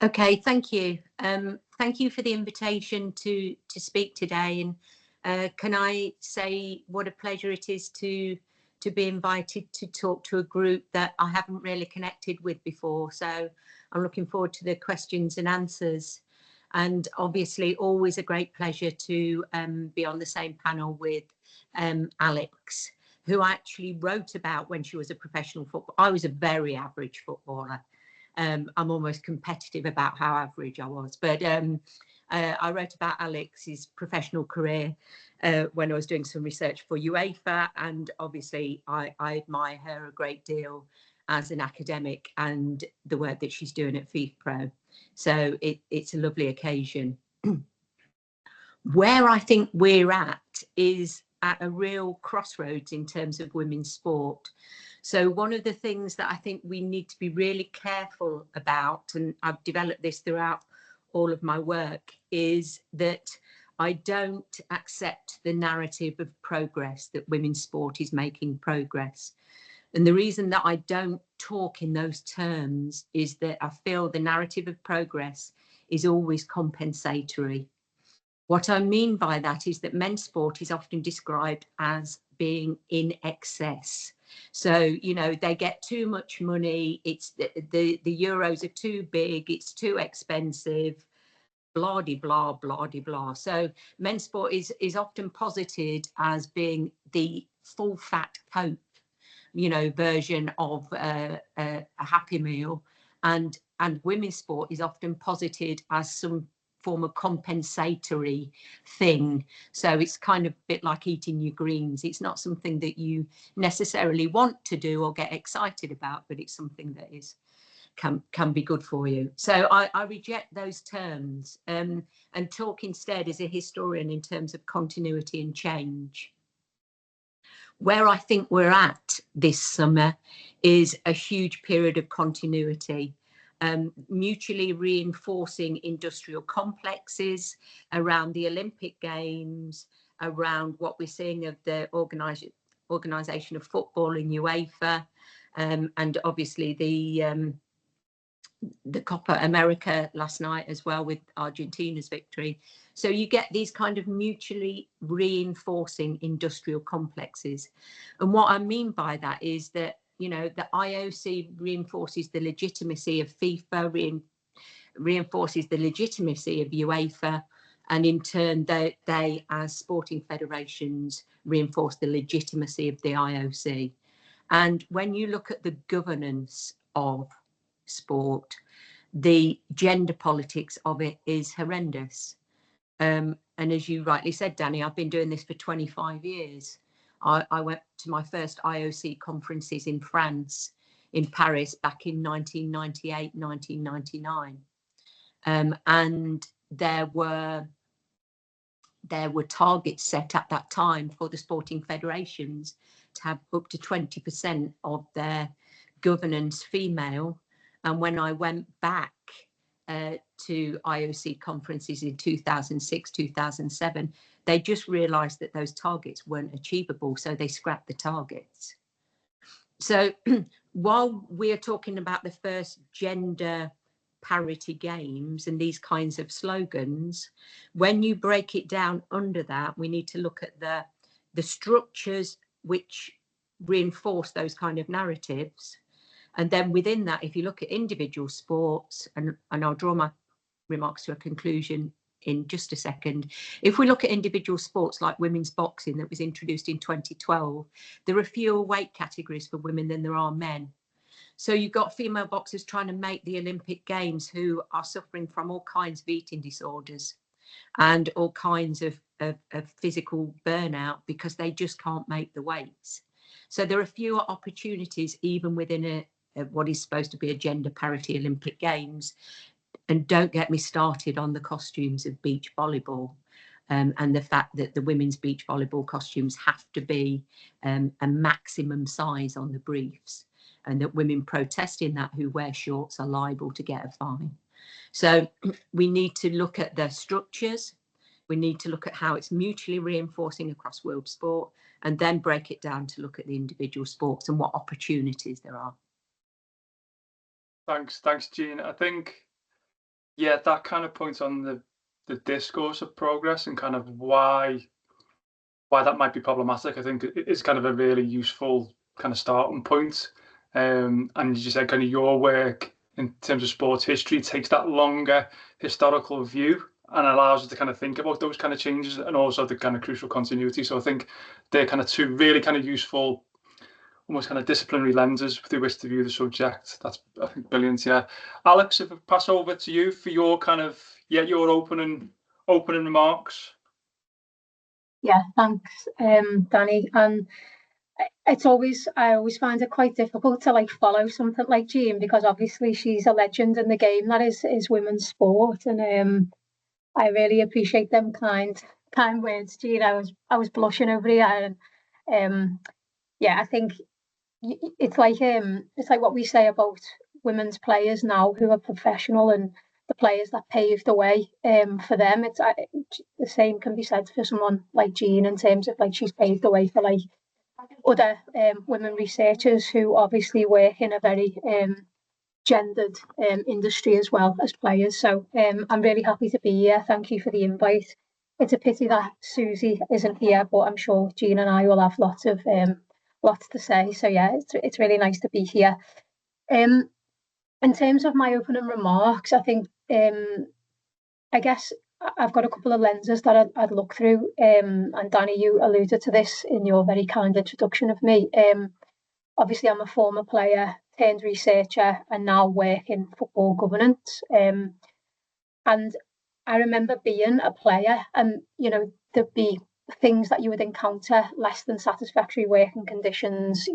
Okay, thank you. Thank you for the invitation to speak today. And can I say what a pleasure it is to be invited to talk to a group that I haven't really connected with before. So I'm looking forward to the questions and answers. And obviously, always a great pleasure to be on the same panel with Alex, who I actually wrote about when she was a professional footballer. I was a very average footballer. I'm almost competitive about how average I was, but I wrote about Alex's professional career when I was doing some research for UEFA, and obviously I admire her a great deal as an academic and the work that she's doing at FIFPRO. So it's a lovely occasion. Where I think we're at is at a real crossroads in terms of women's sport. So one of the things that I think we need to be really careful about, and I've developed this throughout all of my work, is that I don't accept the narrative of progress, that women's sport is making progress. And the reason that I don't talk in those terms is that I feel the narrative of progress is always compensatory. What I mean by that is that men's sport is often described as being in excess. So, you know, they get too much money, it's the Euros are too big, it's too expensive, blah de blah, blah de blah. So men's sport is often posited as being the full fat Coke, you know, version of a Happy Meal, and women's sport is often posited as some form of compensatory thing. So it's kind of a bit like eating your greens. It's not something that you necessarily want to do or get excited about, but it's something that is can be good for you. So I reject those terms and talk instead as a historian in terms of continuity and change. Where I think we're at this summer is a huge period of continuity, mutually reinforcing industrial complexes around the Olympic Games, around what we're seeing of the organisation of football in UEFA, and obviously the Copa America last night as well with Argentina's victory. So you get these kind of mutually reinforcing industrial complexes. And what I mean by that is that, you know, the IOC reinforces the legitimacy of FIFA, reinforces the legitimacy of UEFA, and in turn they as sporting federations reinforce the legitimacy of the IOC. And when you look at the governance of sport, the gender politics of it is horrendous. And as you rightly said, Danny, I've been doing this for 25 years. I went to my first IOC conferences in France, in Paris, back in 1998, 1999. And there were targets set at that time for the sporting federations to have up to 20% of their governance female. And when I went back to IOC conferences in 2006, 2007, they just realised that those targets weren't achievable, so they scrapped the targets. So while we're talking about the first gender parity games and these kinds of slogans, when you break it down under that, we need to look at the structures which reinforce those kind of narratives. And then within that, if you look at individual sports, and I'll draw my remarks to a conclusion in just a second. If we look at individual sports like women's boxing that was introduced in 2012, there are fewer weight categories for women than there are men. So you've got female boxers trying to make the Olympic Games who are suffering from all kinds of eating disorders and all kinds of physical burnout because they just can't make the weights. So there are fewer opportunities even within what is supposed to be a gender parity Olympic Games. And don't get me started on the costumes of beach volleyball and the fact that the women's beach volleyball costumes have to be a maximum size on the briefs, and that women protesting that who wear shorts are liable to get a fine. So we need to look at the structures. We need to look at how it's mutually reinforcing across world sport, and then break it down to look at the individual sports and what opportunities there are. Thanks, Jean. I think Yeah, that kind of points on the discourse of progress and kind of why that might be problematic. I think it's kind of a really useful kind of starting point. And as you said, kind of your work in terms of sports history takes that longer historical view and allows us to kind of think about those kind of changes and also the kind of crucial continuity. So I think they're kind of two really kind of useful, almost kind of disciplinary lenses through which to view the subject. That's, I think, brilliant. Yeah, Alex, if I pass over to you for your kind of your opening remarks. Yeah, thanks, Danny. And I always find it quite difficult to like follow something like Jean, because obviously she's a legend in the game that is women's sport, and I really appreciate them kind words, Jean. I was blushing over here, and yeah, I think it's like what we say about women's players now who are professional, and the players that paved the way for them. It's the same can be said for someone like Jean, in terms of like she's paved the way for like other women researchers who obviously work in a very gendered industry as well as players. So I'm really happy to be here. Thank you for the invite. It's a pity that Susie isn't here, but I'm sure Jean and I will have lots to say. So yeah, it's really nice to be here. In terms of my opening remarks, I think I guess I've got a couple of lenses that I'd look through. And Danny, you alluded to this in your very kind introduction of me. Obviously, I'm a former player turned researcher and now work in football governance. And I remember being a player, and there'd be things that you would encounter: less than satisfactory working conditions,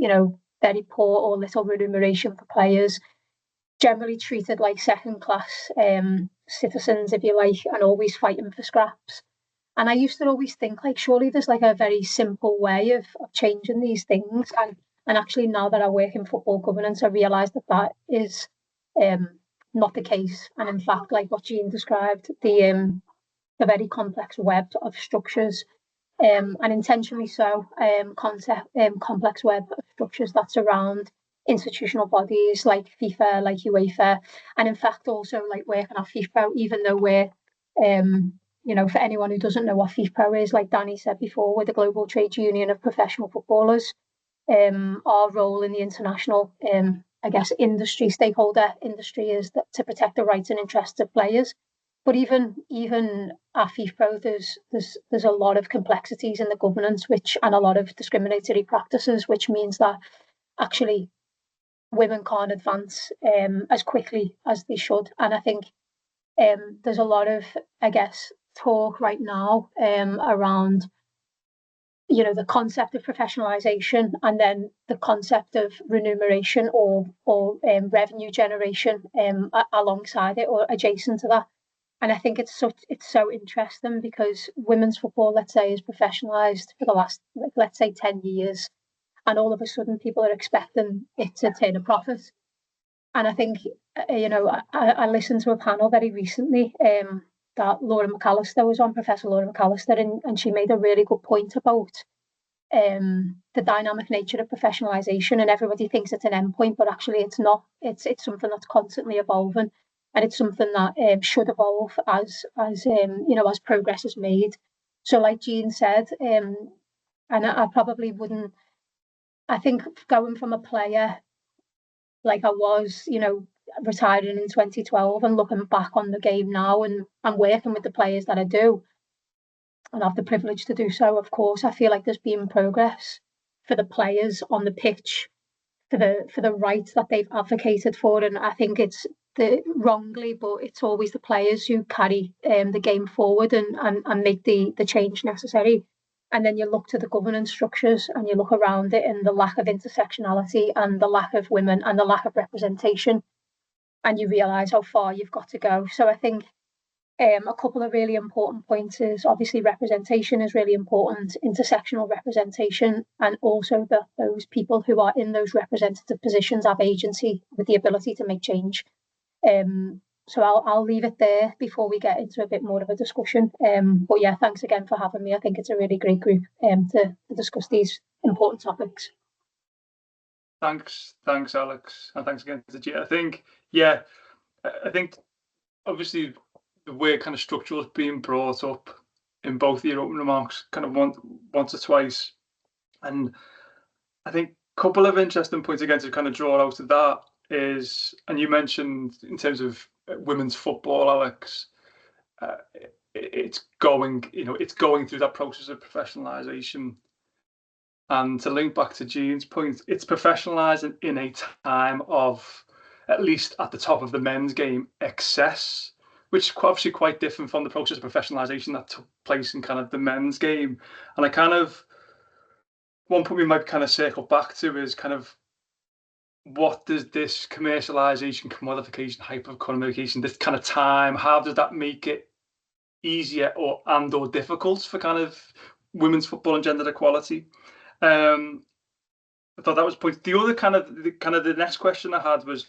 very poor or little remuneration for players, generally treated like second class citizens, if you like, and always fighting for scraps. And I used to always think, like, surely there's like a very simple way of changing these things. And actually, now that I work in football governance, I realise that is not the case. And in fact, like what Jean described, the very complex web of structures, and intentionally so, complex web of structures that surround institutional bodies like FIFA, like UEFA, and in fact also like working at FIFPRO, even though we're for anyone who doesn't know what FIFPRO is, like Danny said before, we're the global trade union of professional footballers. Our role in the international, I guess, stakeholder industry is to protect the rights and interests of players. But even at FIFPRO, there's a lot of complexities in the governance, and a lot of discriminatory practices, which means that actually women can't advance as quickly as they should. And I think there's a lot of, I guess, talk right now around the concept of professionalization, and then the concept of remuneration or revenue generation alongside it or adjacent to that. And I think it's so interesting, because women's football, let's say, is professionalized for the last, let's say, 10 years, and all of a sudden people are expecting it to turn a profit. And I think I listened to a panel very recently that Laura McAllister was on, Professor Laura McAllister, and she made a really good point about the dynamic nature of professionalization, and everybody thinks it's an endpoint, but actually it's not. It's something that's constantly evolving, and it's something that should evolve as progress is made. So, like Jean said, and I probably wouldn't. I think going from a player like I was, retiring in 2012, and looking back on the game now, and working with the players that I do, and have the privilege to do so, of course, I feel like there's been progress for the players on the pitch, for the rights that they've advocated for. And I think it's wrongly, but it's always the players who carry the game forward and make the change necessary. And then you look to the governance structures and you look around it, and the lack of intersectionality and the lack of women and the lack of representation, and you realise how far you've got to go. So I think a couple of really important points is, obviously, representation is really important, intersectional representation, and also that those people who are in those representative positions have agency with the ability to make change. So I'll leave it there before we get into a bit more of a discussion. But yeah, thanks again for having me. I think it's a really great group to discuss these important topics. Thanks, Alex, and thanks again to Gia. I think obviously the word kind of structural is being brought up in both of your opening remarks, kind of once or twice, and I think a couple of interesting points again to kind of draw out of that is, and you mentioned in terms of women's football, Alex, it's going, it's going through that process of professionalisation. And to link back to Jean's point, it's professionalising in a time of, at least at the top of the men's game, excess, which is obviously quite different from the process of professionalisation that took place in kind of the men's game. And I kind of, one point we might kind of circle back to is kind of, what does this commercialisation, commodification, hyper-commodification, this kind of time, how does that make it easier or difficult for kind of women's football and gender equality? I thought that was point. The other kind of the next question I had was,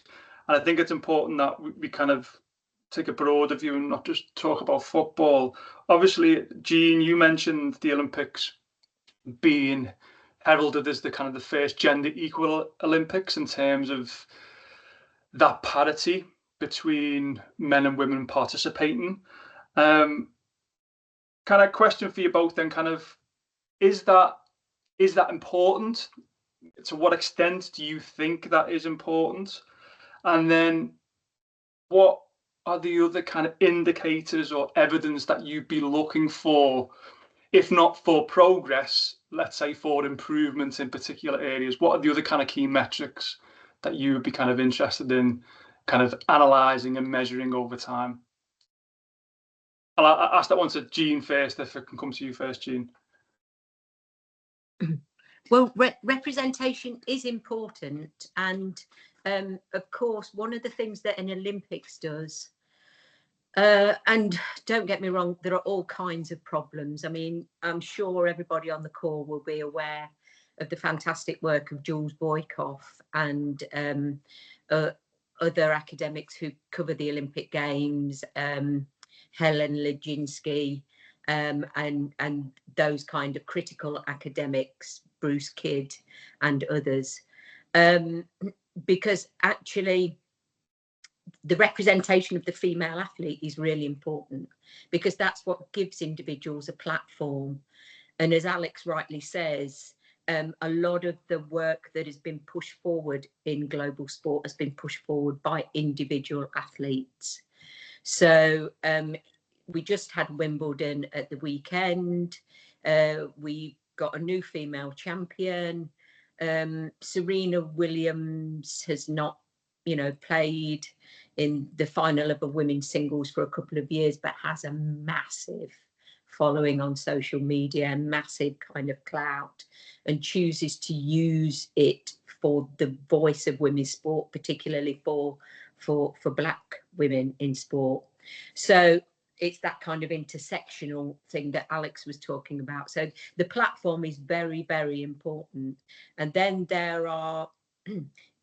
and I think it's important that we kind of take a broader view and not just talk about football. Obviously, Jean, you mentioned the Olympics being heralded as the kind of the first gender equal Olympics in terms of that parity between men and women participating. Kind of question for you both then, kind of, is that important? To what extent do you think that is important? And then what are the other kind of indicators or evidence that you'd be looking for, if not for progress, let's say for improvements in particular areas? What are the other kind of key metrics that you would be kind of interested in kind of analysing and measuring over time? And I'll ask that one to Jean first, if I can come to you first, Jean. Well, representation is important, and of course, one of the things that an Olympics does, and don't get me wrong, there are all kinds of problems. I mean, I'm sure everybody on the call will be aware of the fantastic work of Jules Boykoff and other academics who cover the Olympic Games, Helen Leginsky, and those kind of critical academics, Bruce Kidd and others, because actually the representation of the female athlete is really important, because that's what gives individuals a platform. And as Alex rightly says, a lot of the work that has been pushed forward in global sport has been pushed forward by individual athletes. So we just had Wimbledon at the weekend. We got a new female champion. Serena Williams has not, played in the final of a women's singles for a couple of years, but has a massive following on social media, massive kind of clout, and chooses to use it for the voice of women's sport, particularly for Black women in sport. So it's that kind of intersectional thing that Alex was talking about. So the platform is very, very important. And then there are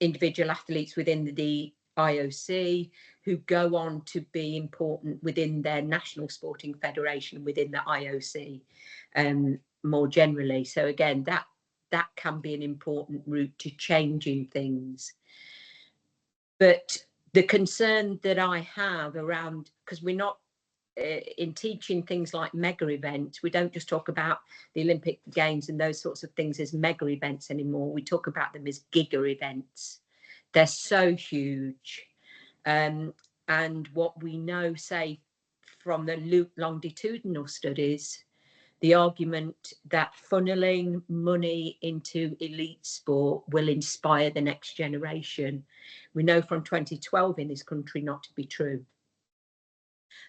individual athletes within the IOC who go on to be important within their national sporting federation, within the IOC more generally. So again, that can be an important route to changing things. But the concern that I have around, because we're not in teaching things like mega events, we don't just talk about the Olympic Games and those sorts of things as mega events anymore. We talk about them as giga events. They're so huge. And what we know, say, from the longitudinal studies, the argument that funneling money into elite sport will inspire the next generation, we know from 2012 in this country not to be true.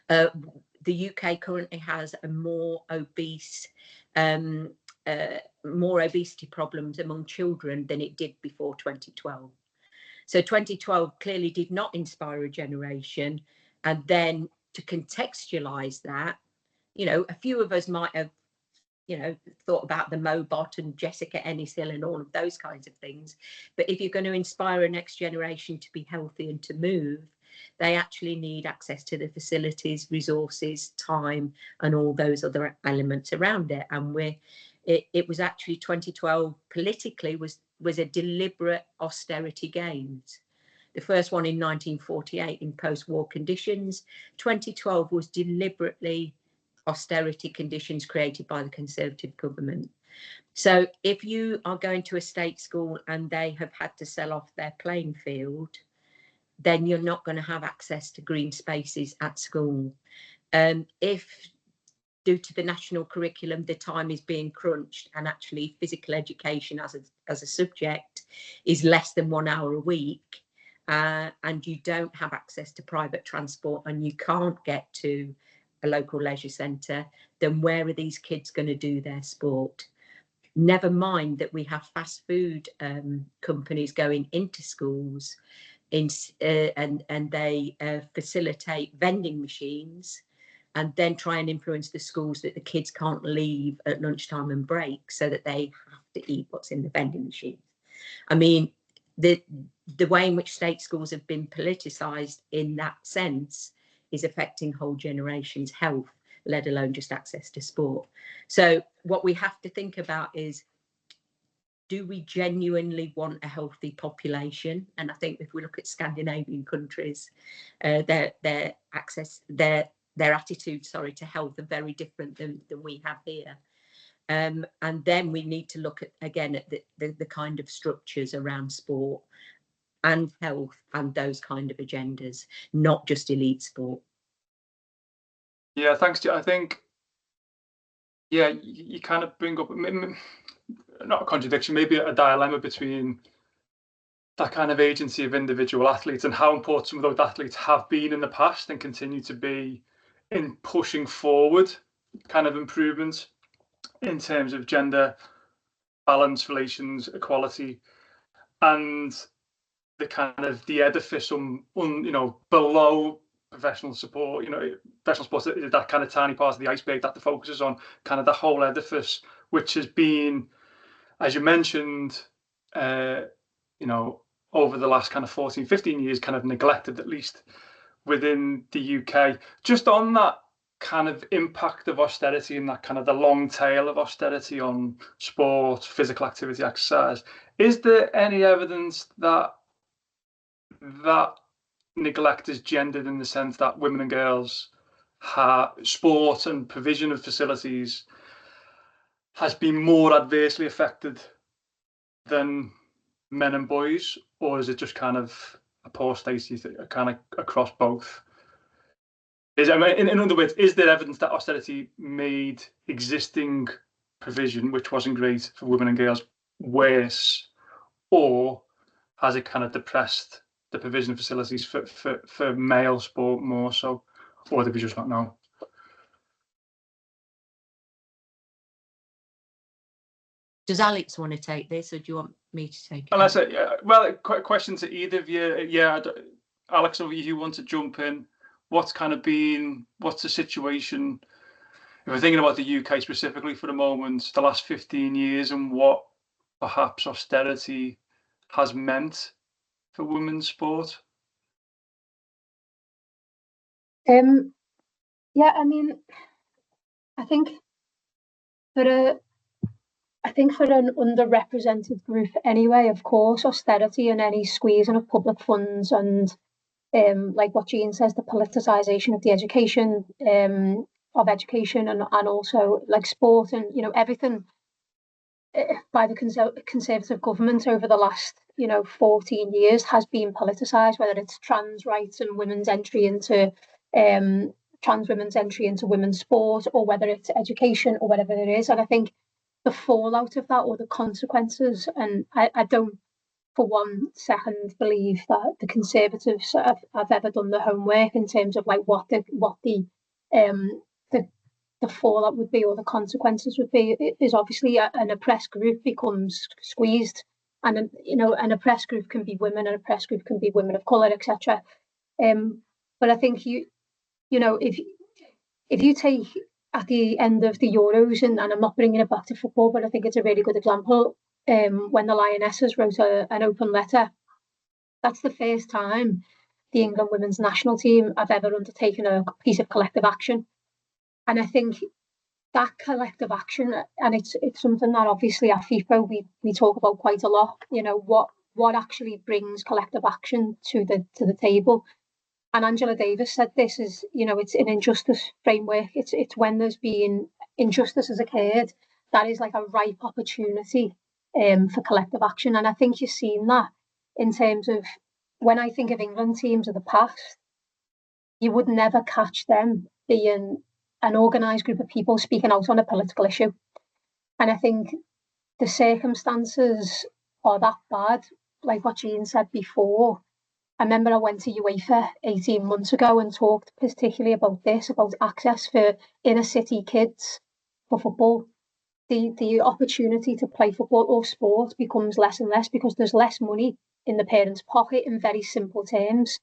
The UK currently has a more obesity problems among children than it did before 2012. So 2012 clearly did not inspire a generation. And then to contextualize that, a few of us might have, thought about the Mobot and Jessica Ennishill and all of those kinds of things. But if you're going to inspire a next generation to be healthy and to move, they actually need access to the facilities, resources, time, and all those other elements around it. And it was actually 2012 politically was a deliberate austerity gains. The first one in 1948 in post-war conditions. 2012 was deliberately austerity conditions created by the Conservative government. So if you are going to a state school and they have had to sell off their playing field, then you're not going to have access to green spaces at school. If due to the national curriculum, the time is being crunched and actually physical education as a subject is less than 1 hour a week, and you don't have access to private transport and you can't get to a local leisure centre, then where are these kids going to do their sport? Never mind that we have fast food companies going into schools and they facilitate vending machines and then try and influence the schools that the kids can't leave at lunchtime and break so that they have to eat what's in the vending machines. I mean, the way in which state schools have been politicised in that sense is affecting whole generations' health, let alone just access to sport. So what we have to think about is, do we genuinely want a healthy population? And I think if we look at Scandinavian countries, their attitude, to health are very different than we have here. And then we need to look at, again, at the kind of structures around sport and health and those kind of agendas, not just elite sport. Yeah, thanks. I think, yeah, you kind of bring up, not a contradiction, maybe a dilemma between that kind of agency of individual athletes and how important some of those athletes have been in the past and continue to be in pushing forward kind of improvements in terms of gender balance, relations, equality, and the kind of the edifice below professional support. Professional sports is that kind of tiny part of the iceberg that the focus is on, kind of the whole edifice, which has been, as you mentioned, over the last kind of 14, 15 years, kind of neglected, at least within the UK. Just on that kind of impact of austerity and that kind of the long tail of austerity on sport, physical activity, exercise, is there any evidence that that neglect is gendered in the sense that women and girls sport and provision of facilities has been more adversely affected than men and boys, or is it just kind of a poor state, kind of across both? In other words, is there evidence that austerity made existing provision, which wasn't great for women and girls, worse, or has it kind of depressed the provision of facilities for male sport more so, or do we just not know? Does Alex want to take this, or do you want me to take it? Unless, well, question to either of you. Yeah, Alex, if you want to jump in, what's the situation, if we're thinking about the UK specifically for the moment, the last 15 years, and what perhaps austerity has meant for women's sport? Yeah, I mean, I think for an underrepresented group anyway, of course, austerity and any squeezing of public funds and like what Jean says, the politicisation of the education and also like sport and everything by the Conservative government over the last 14 years has been politicised, whether it's trans rights and women's entry into trans women's entry into women's sport, or whether it's education or whatever it is. And I think the fallout of that, or the consequences, and I don't for one second believe that the Conservatives have ever done the homework in terms of like what the fallout would be, or the consequences would be. Is obviously an oppressed group becomes squeezed, and an oppressed group can be women, an oppressed group can be women of colour, etc. But I think if you take at the end of the Euros, and I'm not bringing it back to football, but I think it's a really good example. When the Lionesses wrote an open letter, that's the first time the England women's national team have ever undertaken a piece of collective action. And I think that collective action, and it's something that obviously at FIFPRO we talk about quite a lot. what actually brings collective action to the table. And Angela Davis said this is, you know, it's an injustice framework. It's when there's been injustice has occurred, that is like a ripe opportunity for collective action. And I think you've seen that in terms of, when I think of England teams of the past, you would never catch them being an organised group of people speaking out on a political issue. And I think the circumstances are that bad, like what Jean said before. I remember I went to UEFA 18 months ago and talked particularly about this, about access for inner city kids for football. The opportunity to play football or sport becomes less and less because there's less money in the parents' pocket, in very simple terms.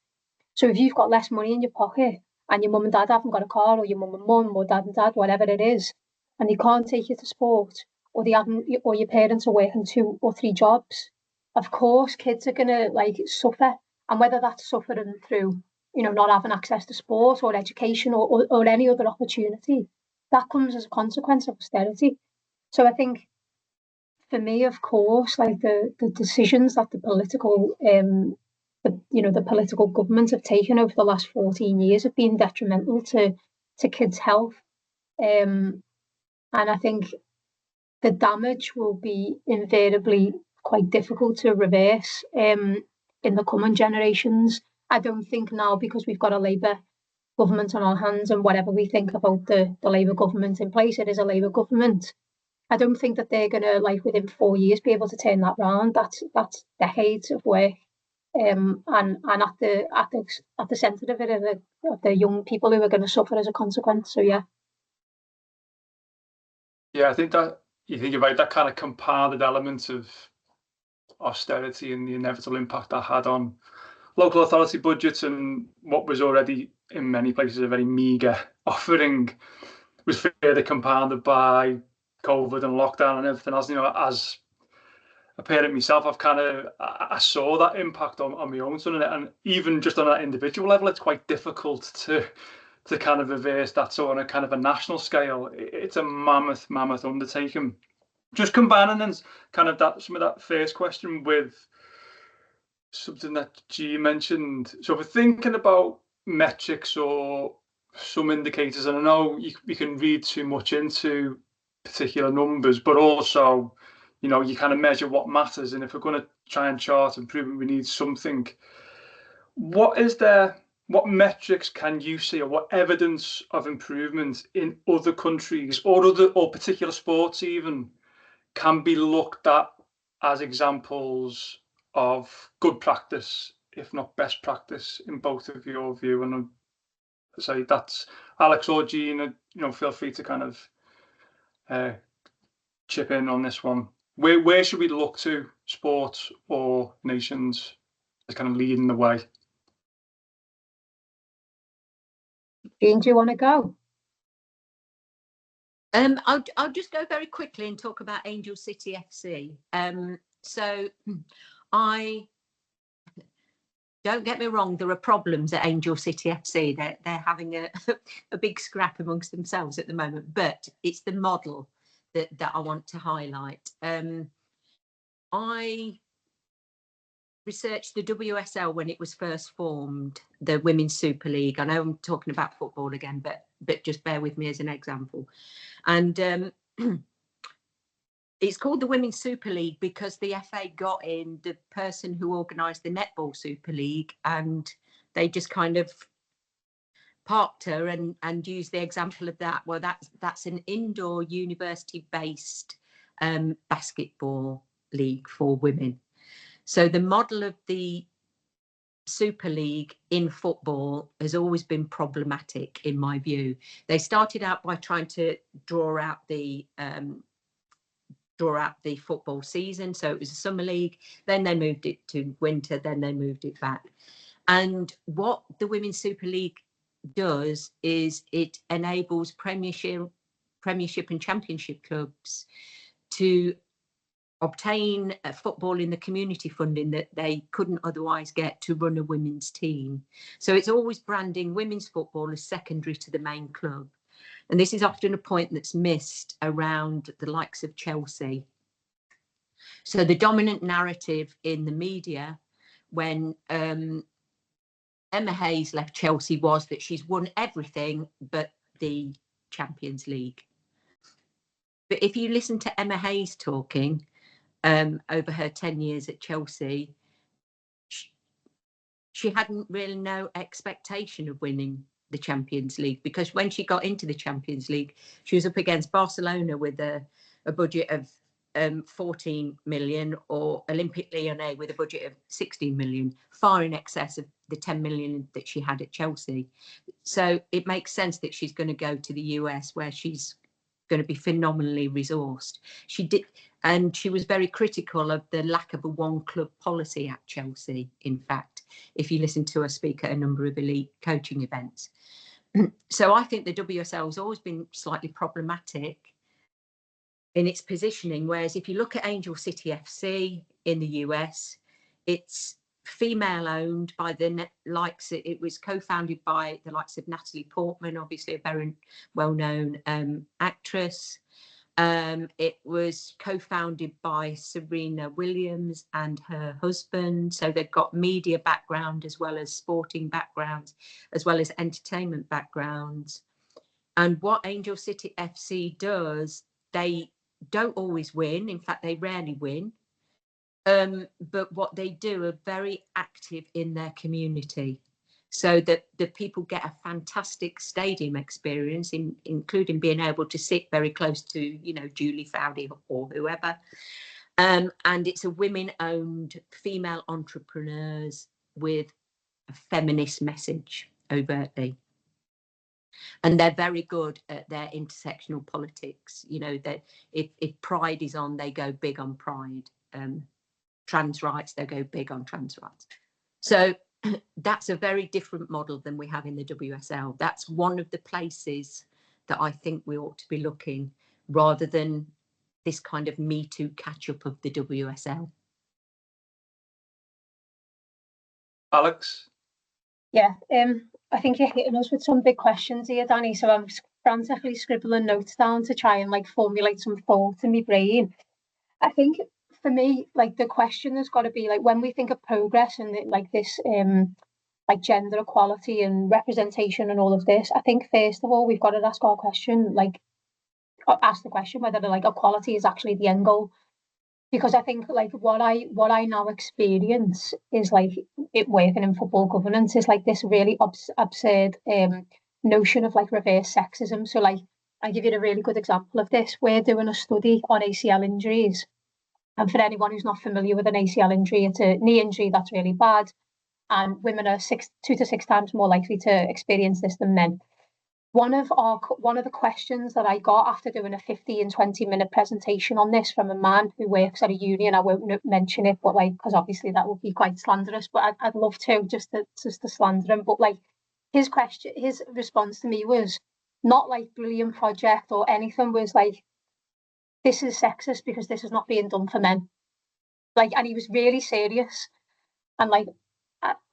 So if you've got less money in your pocket and your mum and dad haven't got a car, or your mum and mum, or dad and dad, whatever it is, and they can't take you to sport, or they haven't, or your parents are working 2 or 3 jobs, of course kids are gonna like suffer. And whether that's suffering through, you know, not having access to sport or education or any other opportunity, that comes as a consequence of austerity. So I think, for me, of course, like the decisions that the political the political government have taken over the last 14 years have been detrimental to kids' health. And I think the damage will be invariably quite difficult to reverse in the coming generations. I don't think now, because we've got a Labour government on our hands, and whatever we think about the Labour government in place, it is a Labour government. I don't think that they're going to, like, within 4 years be able to turn that round. That's decades of work. And at the centre of it are the young people who are going to suffer as a consequence. So yeah. Yeah, I think that you think about that kind of compounded element of austerity and the inevitable impact that had on local authority budgets, and what was already in many places a very meagre offering was further compounded by COVID and lockdown and everything else. You know, as a parent myself, I saw that impact on my own son, and even just on that individual level, it's quite difficult to kind of reverse that. So on a kind of a national scale, it's a mammoth undertaking. Just combining and kind of some of that first question with something that G mentioned. So if we're thinking about metrics or some indicators, and I know you can read too much into particular numbers, but also, you know, you kind of measure what matters. And if we're going to try and chart improvement, we need something. What metrics can you see, or what evidence of improvement in other countries or particular sports even can be looked at as examples of good practice, if not best practice, in both of your view? And I'd say that's Alex or Jean, you know, feel free to kind of chip in on this one. Where should we look to, sports or nations, as kind of leading the way? Jean, do you want to go? I'll just go very quickly and talk about Angel City FC. So don't get me wrong, there are problems at Angel City FC. They're having a big scrap amongst themselves at the moment, but it's the model that I want to highlight. I researched the WSL when it was first formed, the Women's Super League. I know I'm talking about football again, but just bear with me as an example. And it's called the Women's Super League because the FA got in the person who organised the Netball Super League, and they just kind of parked her and used the example of that. Well, that's an indoor university-based basketball league for women. So the model of the Super League in football has always been problematic, in my view. They started out by trying to draw out the football season, so it was a summer league. Then they moved it to winter. Then they moved it back. And what the Women's Super League does is it enables Premiership and Championship clubs to obtain football in the community funding that they couldn't otherwise get to run a women's team. So it's always branding women's football as secondary to the main club. And this is often a point that's missed around the likes of Chelsea. So the dominant narrative in the media when Emma Hayes left Chelsea was that she's won everything but the Champions League. But if you listen to Emma Hayes talking over her 10 years at Chelsea, she hadn't really no expectation of winning the Champions League, because when she got into the Champions League, she was up against Barcelona with a budget of 14 million, or Olympique Lyonnais with a budget of 16 million, far in excess of the 10 million that she had at Chelsea. So it makes sense that she's going to go to the US, where she's going to be phenomenally resourced. She did, and she was very critical of the lack of a one club policy at Chelsea, in fact, if you listen to her speak at a number of elite coaching events. So I think the WSL has always been slightly problematic in its positioning, whereas if you look at Angel City FC in the US, it's female owned by the likes, it was co-founded by the likes of Natalie Portman, obviously a very well-known actress. It was co-founded by Suzanne Williams and her husband, so they've got media background as well as sporting backgrounds, as well as entertainment backgrounds. And what Angel City FC does, they don't always win, in fact they rarely win, but what they do are very active in their community, so that the people get a fantastic stadium experience, including being able to sit very close to, you know, Julie Foudy or whoever. And it's a women-owned, female entrepreneurs with a feminist message overtly. And they're very good at their intersectional politics. You know, that if pride is on, they go big on pride. Trans rights, they go big on trans rights. So that's a very different model than we have in the WSL. That's one of the places that I think we ought to be looking, rather than this kind of Me Too catch up of the WSL. Alex? Yeah, I think you're hitting us with some big questions here, Danny. So I'm frantically scribbling notes down to try and like formulate some thought in my brain. I think for me, like the question has got to be like, when we think of progress and like this, like gender equality and representation and all of this, I think first of all we've got to ask our question, like ask the question whether like equality is actually the end goal. Because I think like what I now experience is like it working in football governance is like this really absurd notion of like reverse sexism. So like I give you a really good example of this. We're doing a study on ACL injuries. And for anyone who's not familiar with an ACL injury, it's a knee injury that's really bad. And women are 2 to 6 times more likely to experience this than men. One of the questions that I got after doing a 15, 20-minute presentation on this from a man who works at a union, I won't mention it, but like, because obviously that would be quite slanderous, but I'd love to just to slander him. But like his response to me was not like brilliant project or anything, was like, this is sexist because this is not being done for men. Like, and he was really serious. And like,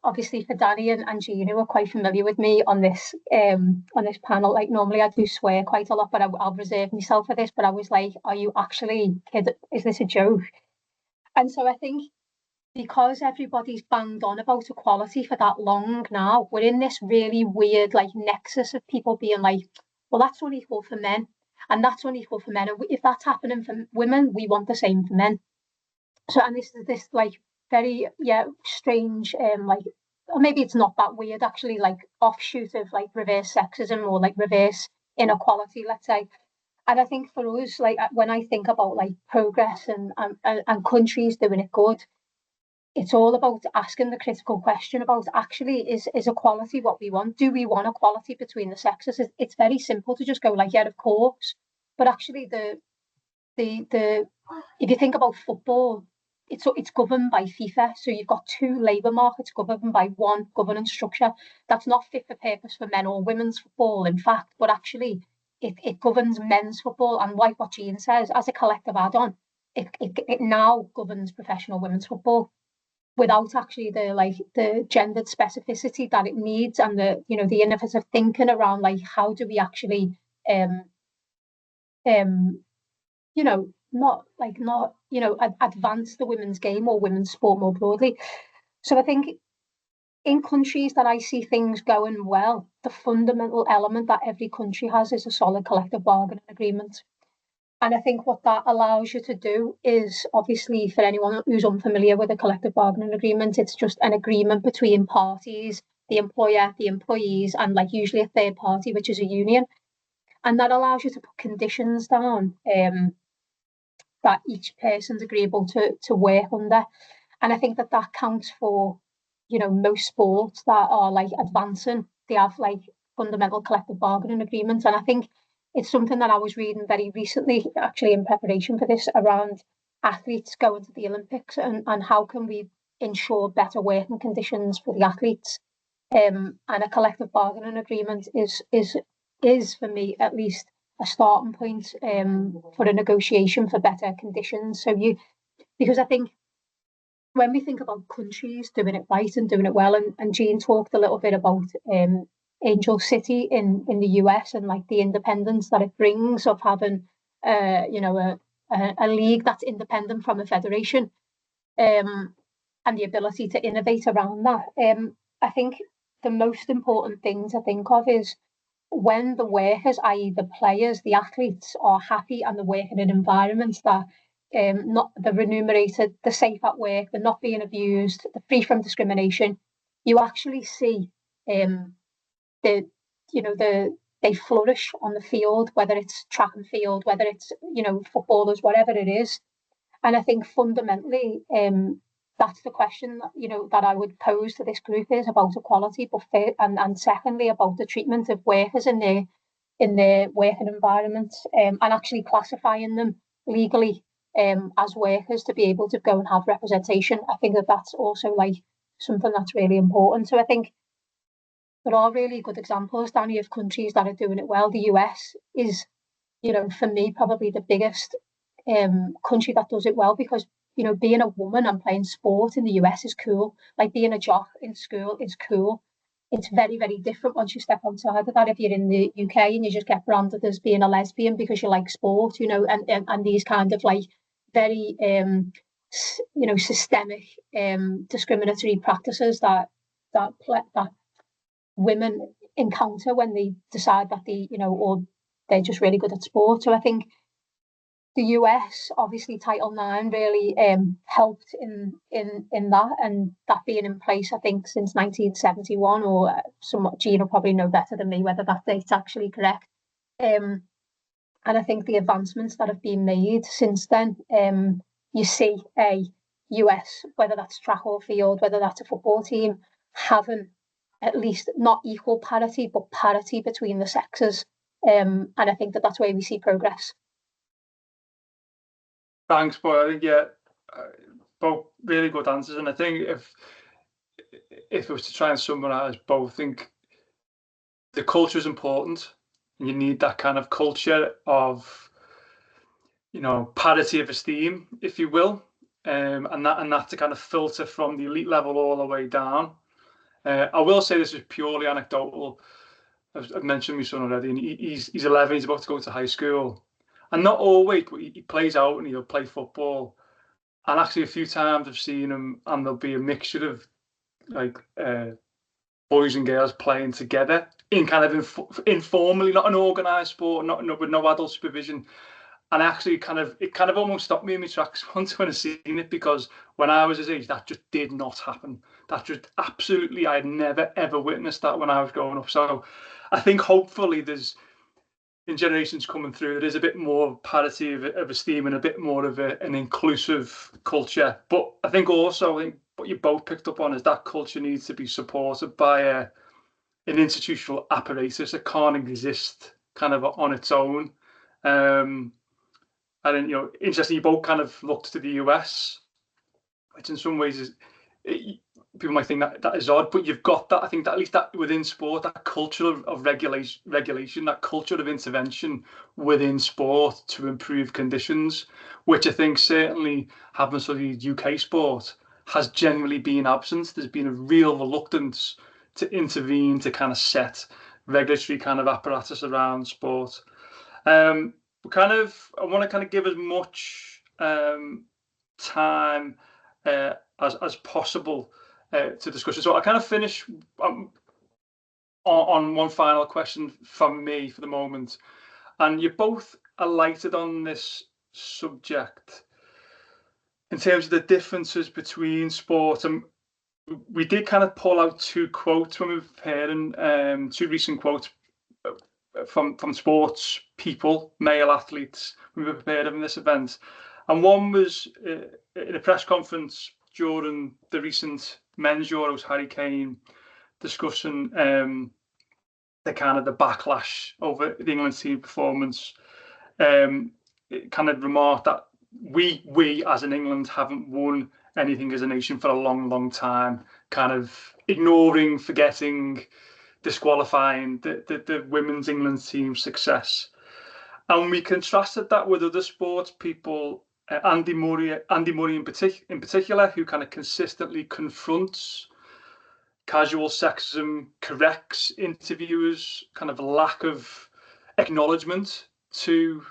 obviously for Danny and Jean, who are quite familiar with me on this panel, like normally I do swear quite a lot, but I'll reserve myself for this. But I was like, are you actually kidding? Is this a joke? And so I think because everybody's banged on about equality for that long now, we're in this really weird like nexus of people being like, well, that's unequal for men, and that's unequal for men. And if that's happening for women, we want the same for men. So, and this is this like very strange like, or maybe it's not that weird actually, like offshoot of like reverse sexism or like reverse inequality, let's say. And I think for us, like when I think about like progress and countries doing it good, it's all about asking the critical question about actually is equality what we want? Do we want equality between the sexes? It's very simple to just go like, yeah, of course. But actually the if you think about football, it's governed by FIFA. So you've got 2 labour markets governed by one governance structure that's not fit for purpose for men or women's football, in fact, but actually it governs men's football. And like what Jean says, as a collective add-on, it now governs professional women's football without actually the gendered specificity that it needs, and the innovative thinking around like how do we actually not advance the women's game or women's sport more broadly. So I think in countries that I see things going well, the fundamental element that every country has is a solid collective bargaining agreement. And I think what that allows you to do is, obviously, for anyone who's unfamiliar with a collective bargaining agreement, it's just an agreement between parties, the employer, the employees, and like usually a third party, which is a union. And that allows you to put conditions down that each person's agreeable to work under. And I think that counts for, most sports that are like advancing. They have like fundamental collective bargaining agreements. And I think it's something that I was reading very recently, actually in preparation for this, around athletes going to the Olympics and how can we ensure better working conditions for the athletes. And a collective bargaining agreement is for me at least a starting point for a negotiation for better conditions. Because I think when we think about countries doing it right and doing it well, and Jean talked a little bit about Angel City in the US and like the independence that it brings of having a league that's independent from a federation, and the ability to innovate around that. I think the most important thing to think of is when the workers, i.e. the players, the athletes, are happy and they're working in environments that they're remunerated, they're safe at work, they're not being abused, they're free from discrimination, you actually see they flourish on the field, whether it's track and field, whether it's footballers, whatever it is. And I think fundamentally that's the question that I would pose to this group, is about equality, but and secondly about the treatment of workers in their working environments, and actually classifying them legally as workers to be able to go and have representation. I think that's also like something that's really important. So I think there are really good examples, Danny, of countries that are doing it well. The US is, for me, probably the biggest country that does it well, because being a woman and playing sport in the US is cool. Like being a jock in school is cool. It's very, very different once you step outside of that. If you're in the UK and you just get branded as being a lesbian because you like sport, and these kind of like very systemic discriminatory practices that women encounter when they decide that or they're just really good at sport. So I think the US, obviously Title IX really helped in that, and that being in place, I think, since 1971, or somewhat, Jean will probably know better than me whether that date's actually correct. And I think the advancements that have been made since then, you see a US, whether that's track or field, whether that's a football team, having at least not equal parity, but parity between the sexes. And I think that's where we see progress. Thanks, boy. I think both really good answers, and I think if it was to try and summarise both, I think the culture is important, and you need that kind of culture of parity of esteem, if you will, and that to kind of filter from the elite level all the way down. I will say this is purely anecdotal. I've mentioned my son already, and he's 11. He's about to go to high school. And not always, but he plays out and he'll play football. And actually, a few times I've seen him, and there'll be a mixture of like boys and girls playing together in kind of informally, not an organised sport, with no adult supervision. And actually, it almost stopped me in my tracks once when I seen it, because when I was his age, that just did not happen. That just absolutely, I had never ever witnessed that when I was growing up. So I think hopefully there's, in generations coming through, there is a bit more parity of esteem and a bit more of an inclusive culture. But I think also, what you both picked up on is that culture needs to be supported by an institutional apparatus that can't exist kind of on its own. And then, interesting, you both kind of looked to the US, which in some ways is, people might think that is odd, but you've got that. I think that at least that within sport, that culture of regulation, that culture of intervention within sport to improve conditions, which I think certainly happens for the UK sport, has generally been absent. There's been a real reluctance to intervene, to kind of set regulatory kind of apparatus around sport. I want to kind of give as much time as possible to discuss it. So I kind of finish on one final question from me for the moment. And you both alighted on this subject in terms of the differences between sport. And we did kind of pull out two quotes when we were preparing, two recent quotes from sports people, male athletes, when we were prepared in this event. And one was in a press conference during the recent men's Euros, Harry Kane discussing the kind of the backlash over the England team performance. It kind of remarked that we as in England haven't won anything as a nation for a long time, kind of ignoring, forgetting, disqualifying the women's England team success. And we contrasted that with other sports people, Andy Murray in particular, who kind of consistently confronts casual sexism, corrects interviewers' kind of lack of acknowledgement to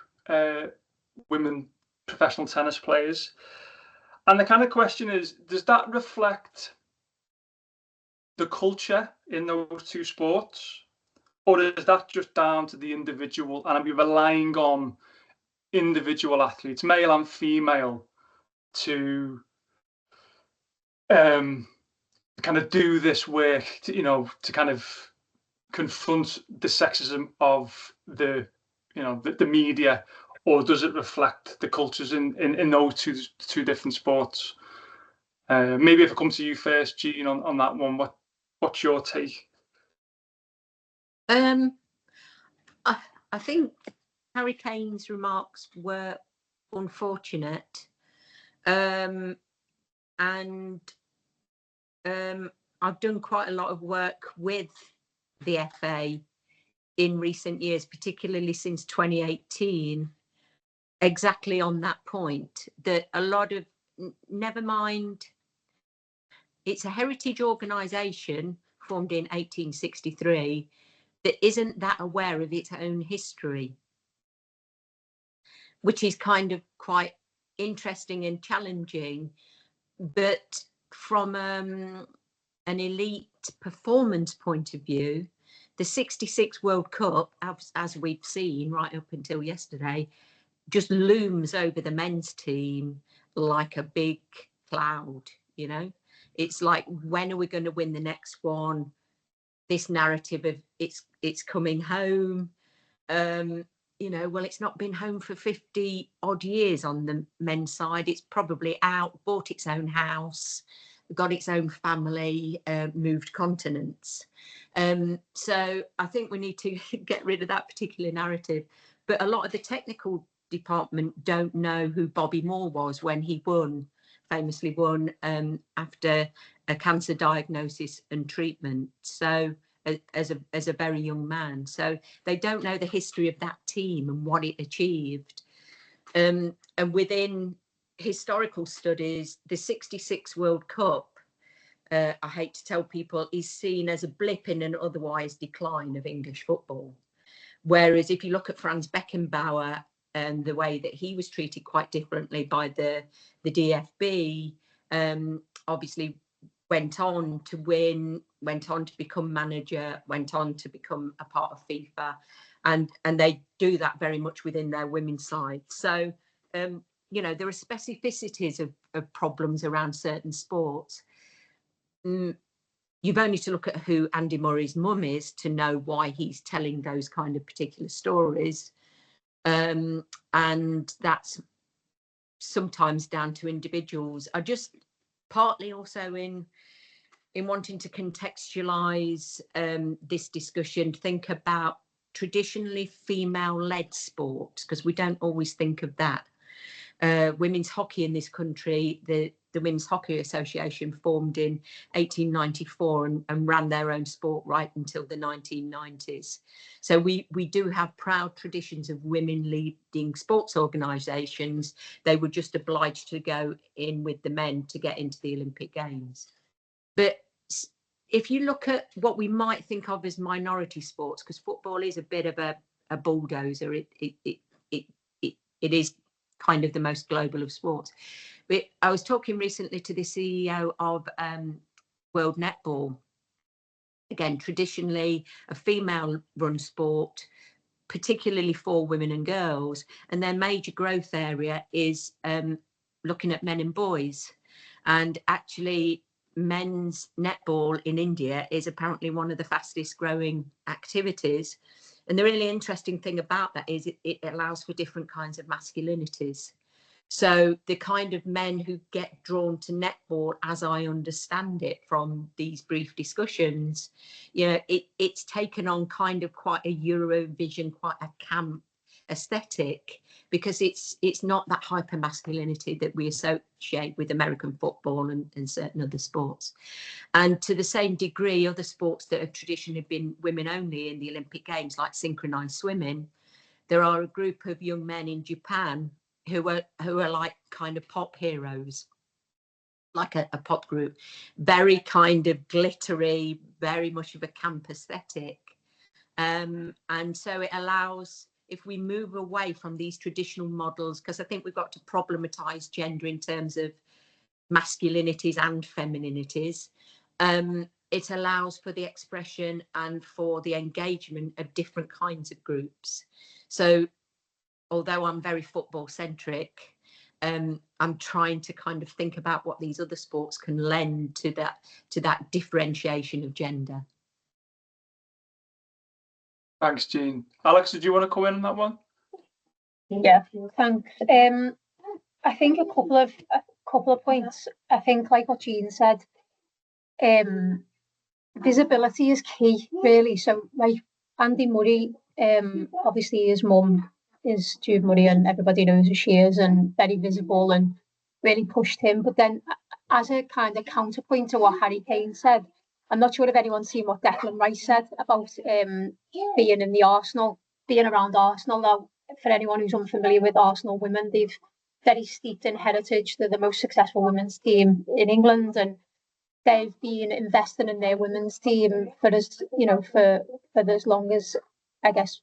women professional tennis players. And the kind of question is, does that reflect the culture in those two sports? Or is that just down to the individual? And are we relying on individual athletes, male and female, to kind of do this work, to kind of confront the sexism of the media, or does it reflect the cultures in those two different sports? Maybe if I come to you first, Jean, on that one, what's your take? I think Harry Kane's remarks were unfortunate, and I've done quite a lot of work with the FA in recent years, particularly since 2018, exactly on that point, that a lot of, never mind, it's a heritage organisation formed in 1863 that isn't that aware of its own history, which is kind of quite interesting and challenging. But from an elite performance point of view, the 66 World Cup, as we've seen right up until yesterday, just looms over the men's team like a big cloud. It's like, when are we going to win the next one? This narrative of it's coming home. Well, it's not been home for 50 odd years on the men's side. It's probably out, bought its own house, got its own family, moved continents. So I think we need to get rid of that particular narrative. But a lot of the technical department don't know who Bobby Moore was when he famously won after a cancer diagnosis and treatment. So as a very young man, so they don't know the history of that team and what it achieved. And within historical studies, the 66 World Cup, I hate to tell people, is seen as a blip in an otherwise decline of English football. Whereas if you look at Franz Beckenbauer and the way that he was treated quite differently by the DFB, obviously went on to win, went on to become manager, went on to become a part of FIFA, and they do that very much within their women's side. So there are specificities of problems around certain sports. You've only to look at who Andy Murray's mum is to know why he's telling those kind of particular stories, and that's sometimes down to individuals. I just partly also in wanting to contextualize this discussion, think about traditionally female-led sports, because we don't always think of that. Women's hockey in this country, the Women's Hockey Association formed in 1894 and ran their own sport right until the 1990s. So we do have proud traditions of women leading sports organisations. They were just obliged to go in with the men to get into the Olympic Games. But if you look at what we might think of as minority sports, because football is a bit of a bulldozer, it is kind of the most global of sports. But I was talking recently to the CEO of World Netball. Again, traditionally a female-run sport, particularly for women and girls, and their major growth area is looking at men and boys. And actually, men's netball in India is apparently one of the fastest growing activities. And the really interesting thing about that is it allows for different kinds of masculinities. So the kind of men who get drawn to netball, as I understand it from these brief discussions, you know, it's taken on kind of quite a Eurovision, quite a camp aesthetic, because it's not that hyper masculinity that we associate with American football and certain other sports. And to the same degree, other sports that have traditionally been women only in the Olympic Games, like synchronized swimming, there are a group of young men in Japan who are like kind of pop heroes, like a pop group, very kind of glittery, very much of a camp aesthetic. And so it allows, if we move away from these traditional models, because I think we've got to problematize gender in terms of masculinities and femininities, it allows for the expression and for the engagement of different kinds of groups. So although I'm very football centric, I'm trying to kind of think about what these other sports can lend to that differentiation of gender. Thanks, Jean. Alex, did you want to come in on that one? Yeah, thanks. I think a couple of points. I think, like what Jean said, visibility is key, really. So, like Andy Murray, obviously his mum is Jude Murray, and everybody knows who she is, and very visible, and really pushed him. But then, as a kind of counterpoint to what Harry Kane said, I'm not sure if anyone's seen what Declan Rice said about being around Arsenal. Now, for anyone who's unfamiliar with Arsenal women, they've very steeped in heritage. They're the most successful women's team in England, and they've been investing in their women's team for as long as, I guess,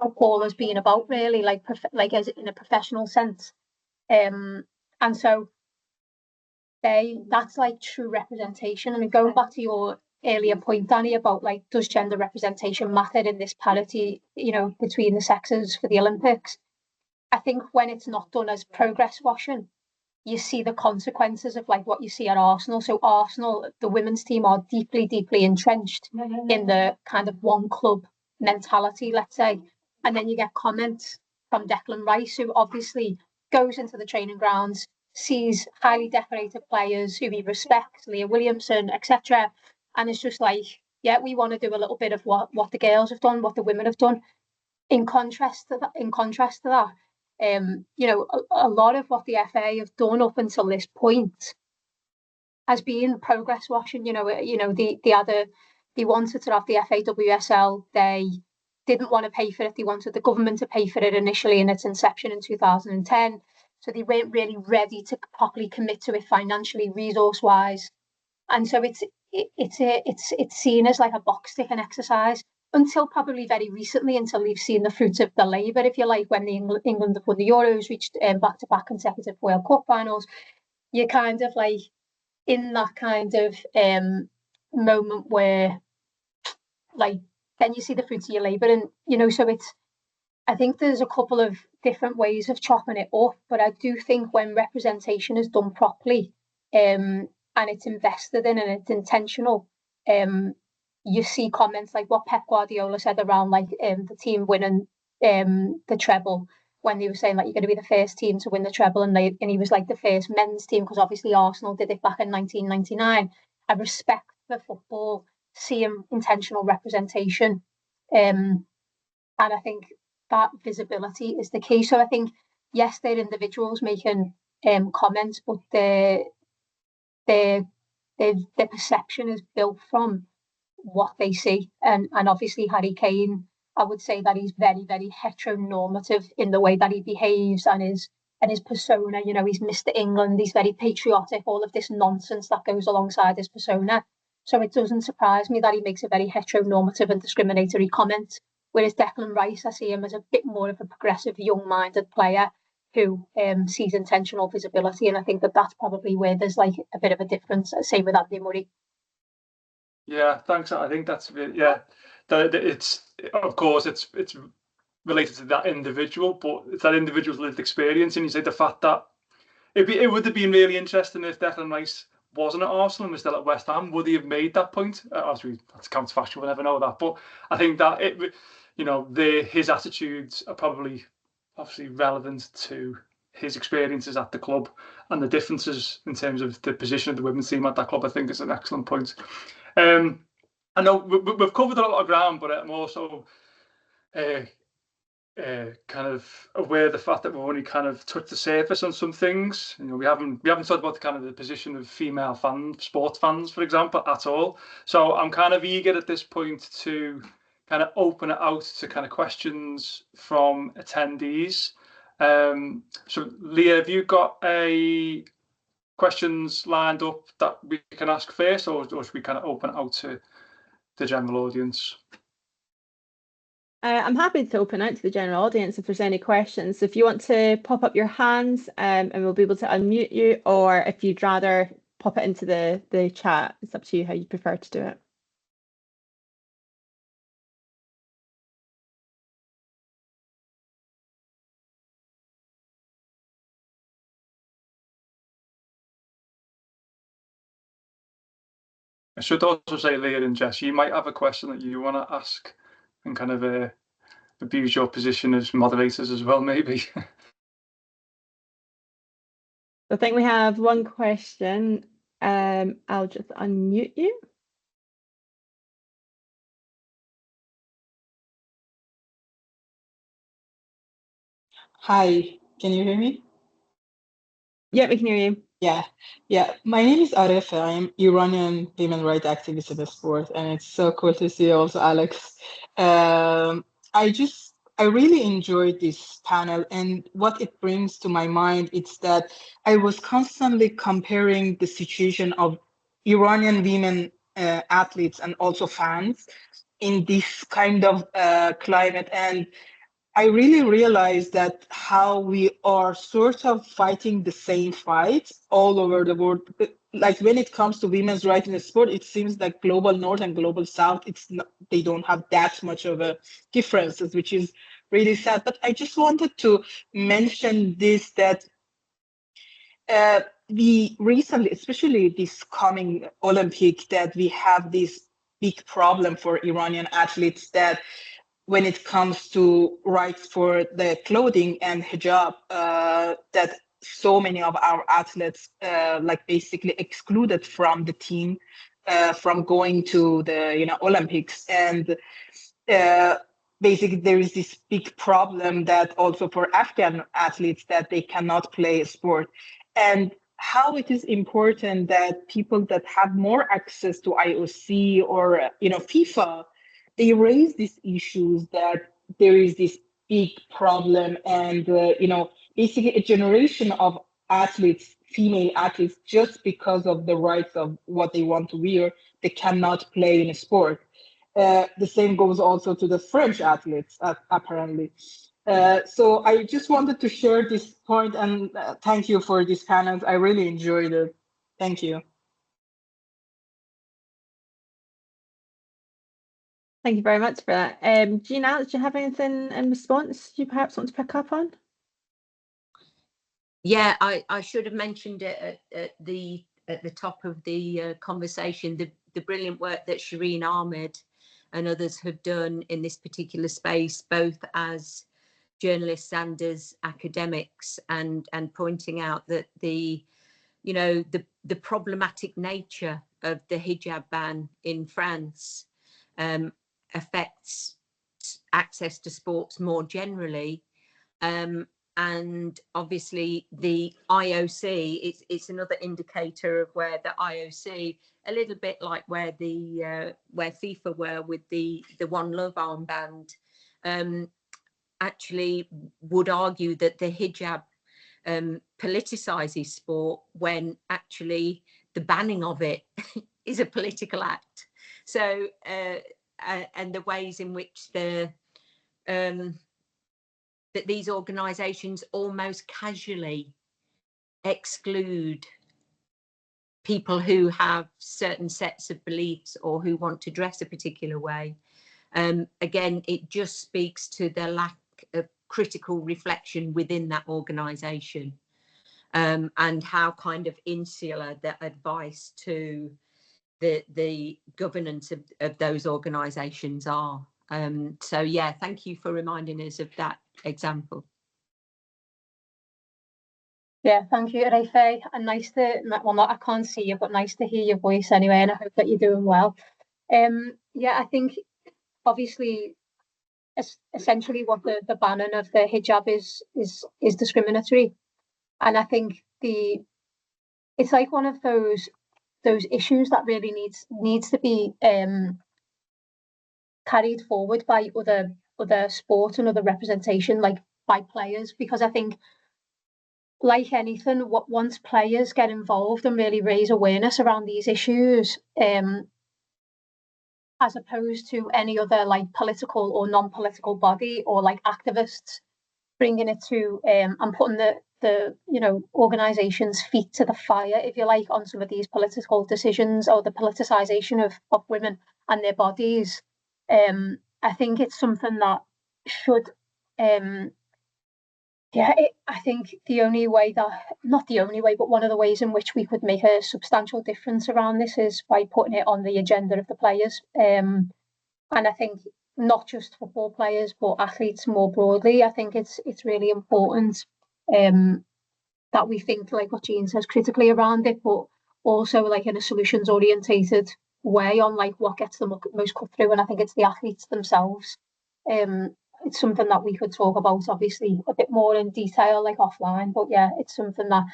football has been about, really, like as in a professional sense. And so that's like true representation. I mean, going back to your earlier point, Danny, about like, does gender representation matter in this parity, between the sexes for the Olympics? I think when it's not done as progress washing, you see the consequences of like what you see at Arsenal. So Arsenal, the women's team, are deeply, deeply entrenched in the kind of one club mentality, let's say. And then you get comments from Declan Rice, who obviously goes into the training grounds, sees highly decorated players who he respects, Leah Williamson, etc. And it's just like, yeah, we want to do a little bit of what the girls have done, what the women have done. In contrast to that, a lot of what the FA have done up until this point has been progress washing. They wanted to have the FAWSL. They didn't want to pay for it. They wanted the government to pay for it initially in its inception in 2010. So they weren't really ready to properly commit to it financially, resource-wise, and so it's seen as like a box ticking exercise until probably very recently, until they've seen the fruits of the labour, if you like, when England have won the Euros, reached back-to-back consecutive World Cup finals. You're kind of like in that kind of moment where, like, then you see the fruits of your labour, and so I think there's a couple of different ways of chopping it up, but I do think when representation is done properly, and it's invested in and it's intentional, you see comments like what Pep Guardiola said around like the team winning the treble, when they were saying like, you're going to be the first team to win the treble, and he was like the first men's team, because obviously Arsenal did it back in 1999. I respect for football seeing intentional representation, and I think that visibility is the key. So I think, yes, they're individuals making comments, but their perception is built from what they see. And obviously Harry Kane, I would say that he's very, very heteronormative in the way that he behaves and his persona. He's Mr. England, he's very patriotic, all of this nonsense that goes alongside his persona. So it doesn't surprise me that he makes a very heteronormative and discriminatory comment. Whereas Declan Rice, I see him as a bit more of a progressive, young-minded player who sees intentional visibility, and I think that's probably where there's like a bit of a difference. Same with Andy Murray. Yeah, thanks. I think that's yeah. It's of course it's related to that individual, but it's that individual's lived experience. And you say the fact that it would have been really interesting if Declan Rice wasn't at Arsenal and was still at West Ham. Would he have made that point? Obviously, that's counterfactual. We'll never know that. But I think that his attitudes are probably obviously relevant to his experiences at the club and the differences in terms of the position of the women's team at that club. I think is an excellent point. I know we've covered a lot of ground, but I'm also kind of aware of the fact that we've only kind of touched the surface on some things. We haven't talked about the kind of the position of female sports fans, for example, at all. So I'm kind of eager at this point to kind of open it out to kind of questions from attendees. So Leah, have you got questions lined up that we can ask first, or should we kind of open it out to the general audience? I'm happy to open out to the general audience if there's any questions. If you want to pop up your hands and we'll be able to unmute you, or if you'd rather pop it into the chat, it's up to you how you prefer to do it. I should also say, Leah and Jess, you might have a question that you want to ask and kind of abuse your position as moderators as well, maybe. I think we have one question. I'll just unmute you. Hi, can you hear me? Yeah, we can hear you. Yeah. My name is Arif. I'm Iranian women rights activist in the sport, and it's so cool to see also Alex. I really enjoyed this panel, and what it brings to my mind is that I was constantly comparing the situation of Iranian women athletes and also fans in this kind of climate, and I really realized that how we are sort of fighting the same fight all over the world. Like when it comes to women's rights in the sport, it seems like global north and global south, they don't have that much of a differences, which is really sad. But I just wanted to mention this, that we recently, especially this coming Olympic, that we have this big problem for Iranian athletes, that when it comes to rights for the clothing and hijab, that so many of our athletes like basically excluded from the team from going to the Olympics. And basically there is this big problem that also for Afghan athletes, that they cannot play a sport. And how it is important that people that have more access to IOC or FIFA, they raise these issues, that there is this big problem, and basically a generation of athletes, female athletes, just because of the rights of what they want to wear, they cannot play in a sport. The same goes also to the French athletes, apparently. So I just wanted to share this point, and thank you for these panels. I really enjoyed it. Thank you. Thank you very much for that. Jean, Alex, do you have anything in response you perhaps want to pick up on? Yeah, I should have mentioned it at the top of the conversation, the brilliant work that Shireen Ahmed and others have done in this particular space, both as journalists and as academics, and pointing out that the problematic nature of the hijab ban in France affects access to sports more generally. And obviously the IOC, it's another indicator of where the IOC, a little bit like where FIFA were with the One Love armband, actually would argue that the hijab politicizes sport, when actually the banning of it is a political act. So and the ways in which the that these organisations almost casually exclude people who have certain sets of beliefs or who want to dress a particular way. Again, it just speaks to the lack of critical reflection within that organisation, and how kind of insular the advice to the governance of those organisations are. So yeah, thank you for reminding us of that example. Yeah, thank you, Arefe. And nice to, well, not, I can't see you, but nice to hear your voice anyway, and I hope that you're doing well. Yeah, I think obviously, essentially what the banning of the hijab is discriminatory, and I think it's like one of those issues that really needs to be carried forward by other sport and other representation, like by players, because I think, like anything, once players get involved and really raise awareness around these issues, as opposed to any other like political or non-political body or like activists bringing it to and putting the organisation's feet to the fire, if you like, on some of these political decisions or the politicisation of women and their bodies. I think it's something that should I think the only way not the only way, but one of the ways in which we could make a substantial difference around this is by putting it on the agenda of the players. And I think not just football players, but athletes more broadly. I think it's really important that we think, like what Jean says, critically around it, but also like in a solutions orientated way on like what gets them most cut through. And I think it's the athletes themselves. It's something that we could talk about, obviously, a bit more in detail, like offline. But yeah, it's something that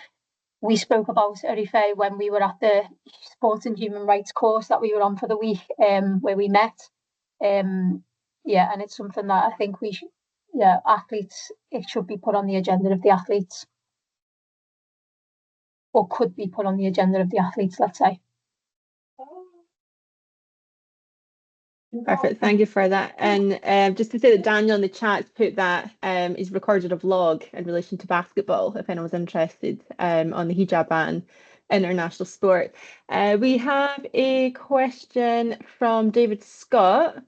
we spoke about, Arefe, when we were at the Sport and Human Rights course that we were on for the week, where we met. Yeah, and it's something that I think we should, athletes, it should be put on the agenda of the athletes, or could be put on the agenda of the athletes, let's say. Perfect, thank you for that. And just to say that Daniel in the chat put that he's recorded a vlog in relation to basketball, if anyone's interested, on the hijab ban, international sport. We have a question from David Scott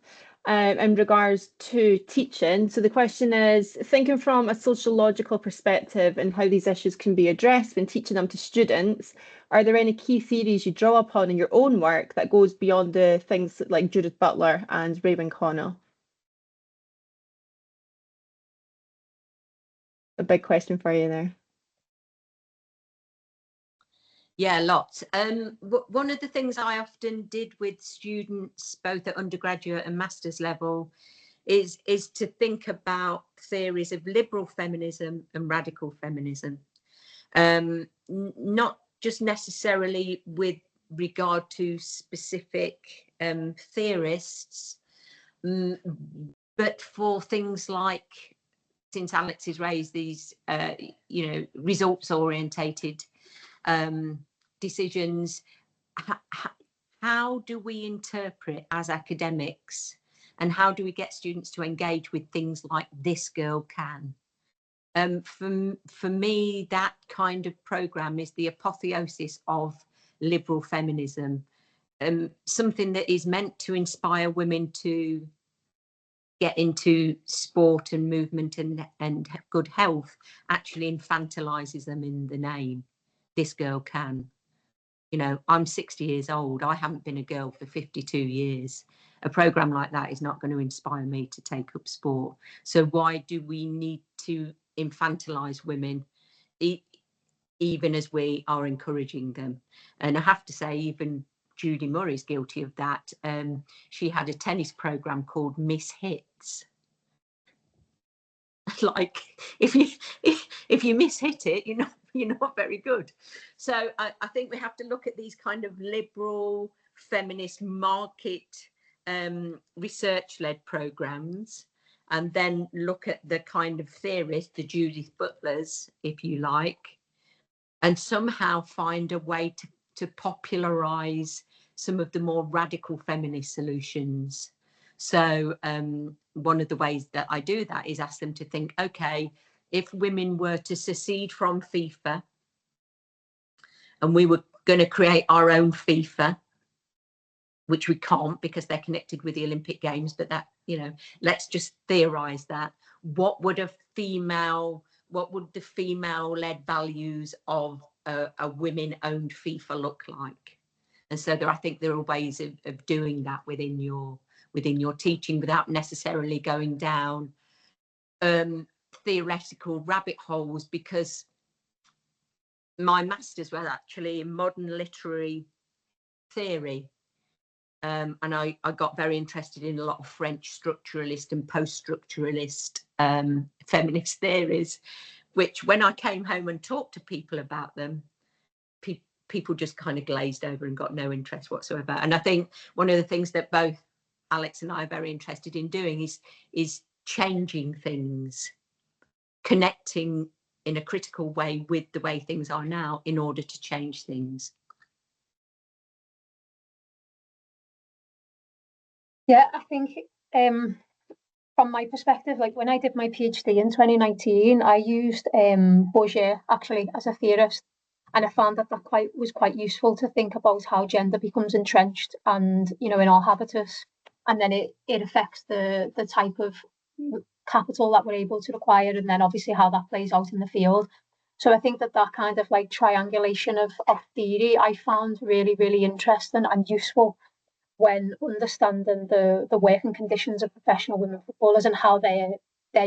in regards to teaching. So the question is, thinking from a sociological perspective and how these issues can be addressed when teaching them to students, are there any key theories you draw upon in your own work that goes beyond the things like Judith Butler and Raven Connell? A big question for you there. Yeah, lots. One of the things I often did with students, both at undergraduate and master's level, is to think about theories of liberal feminism and radical feminism. Not just necessarily with regard to specific theorists, but for things like, since Alex has raised these, results orientated decisions, how do we interpret as academics, and how do we get students to engage with things like This Girl Can? For me, that kind of program is the apotheosis of liberal feminism, something that is meant to inspire women to get into sport and movement and good health, actually infantilizes them in the name. This girl can. You know, I'm 60 years old. I haven't been a girl for 52 years. A program like that is not going to inspire me to take up sport. So why do we need to infantilize women, even as we are encouraging them? And I have to say, even Judy Murray's guilty of that. She had a tennis program called Miss Hits. Like, if you miss hit it, you're not very good. So I think we have to look at these kind of liberal feminist market research-led programs, and then look at the kind of theorists, the Judith Butlers, if you like, and somehow find a way to popularize some of the more radical feminist solutions. So one of the ways that I do that is ask them to think, okay, if women were to secede from FIFA and we were going to create our own FIFA, which we can't because they're connected with the Olympic Games, but that, you know, let's just theorize that. What would the female-led values of a women-owned FIFA look like? And so I think there are ways of doing that within your teaching without necessarily going down theoretical rabbit holes, because my master's was actually in modern literary theory. And I got very interested in a lot of French structuralist and post-structuralist feminist theories, which when I came home and talked to people about them, people just kind of glazed over and got no interest whatsoever. And I think one of the things that both Alex and I are very interested in doing is changing things, connecting in a critical way with the way things are now in order to change things. Yeah, I think from my perspective, like when I did my PhD in 2019, I used Bourdieu actually as a theorist, and I found that was quite useful to think about how gender becomes entrenched and, you know, in our habitus, and then it affects the type of capital that we're able to acquire, and then obviously how that plays out in the field. So I think that kind of like triangulation of theory I found really, really interesting and useful when understanding the working conditions of professional women footballers and how they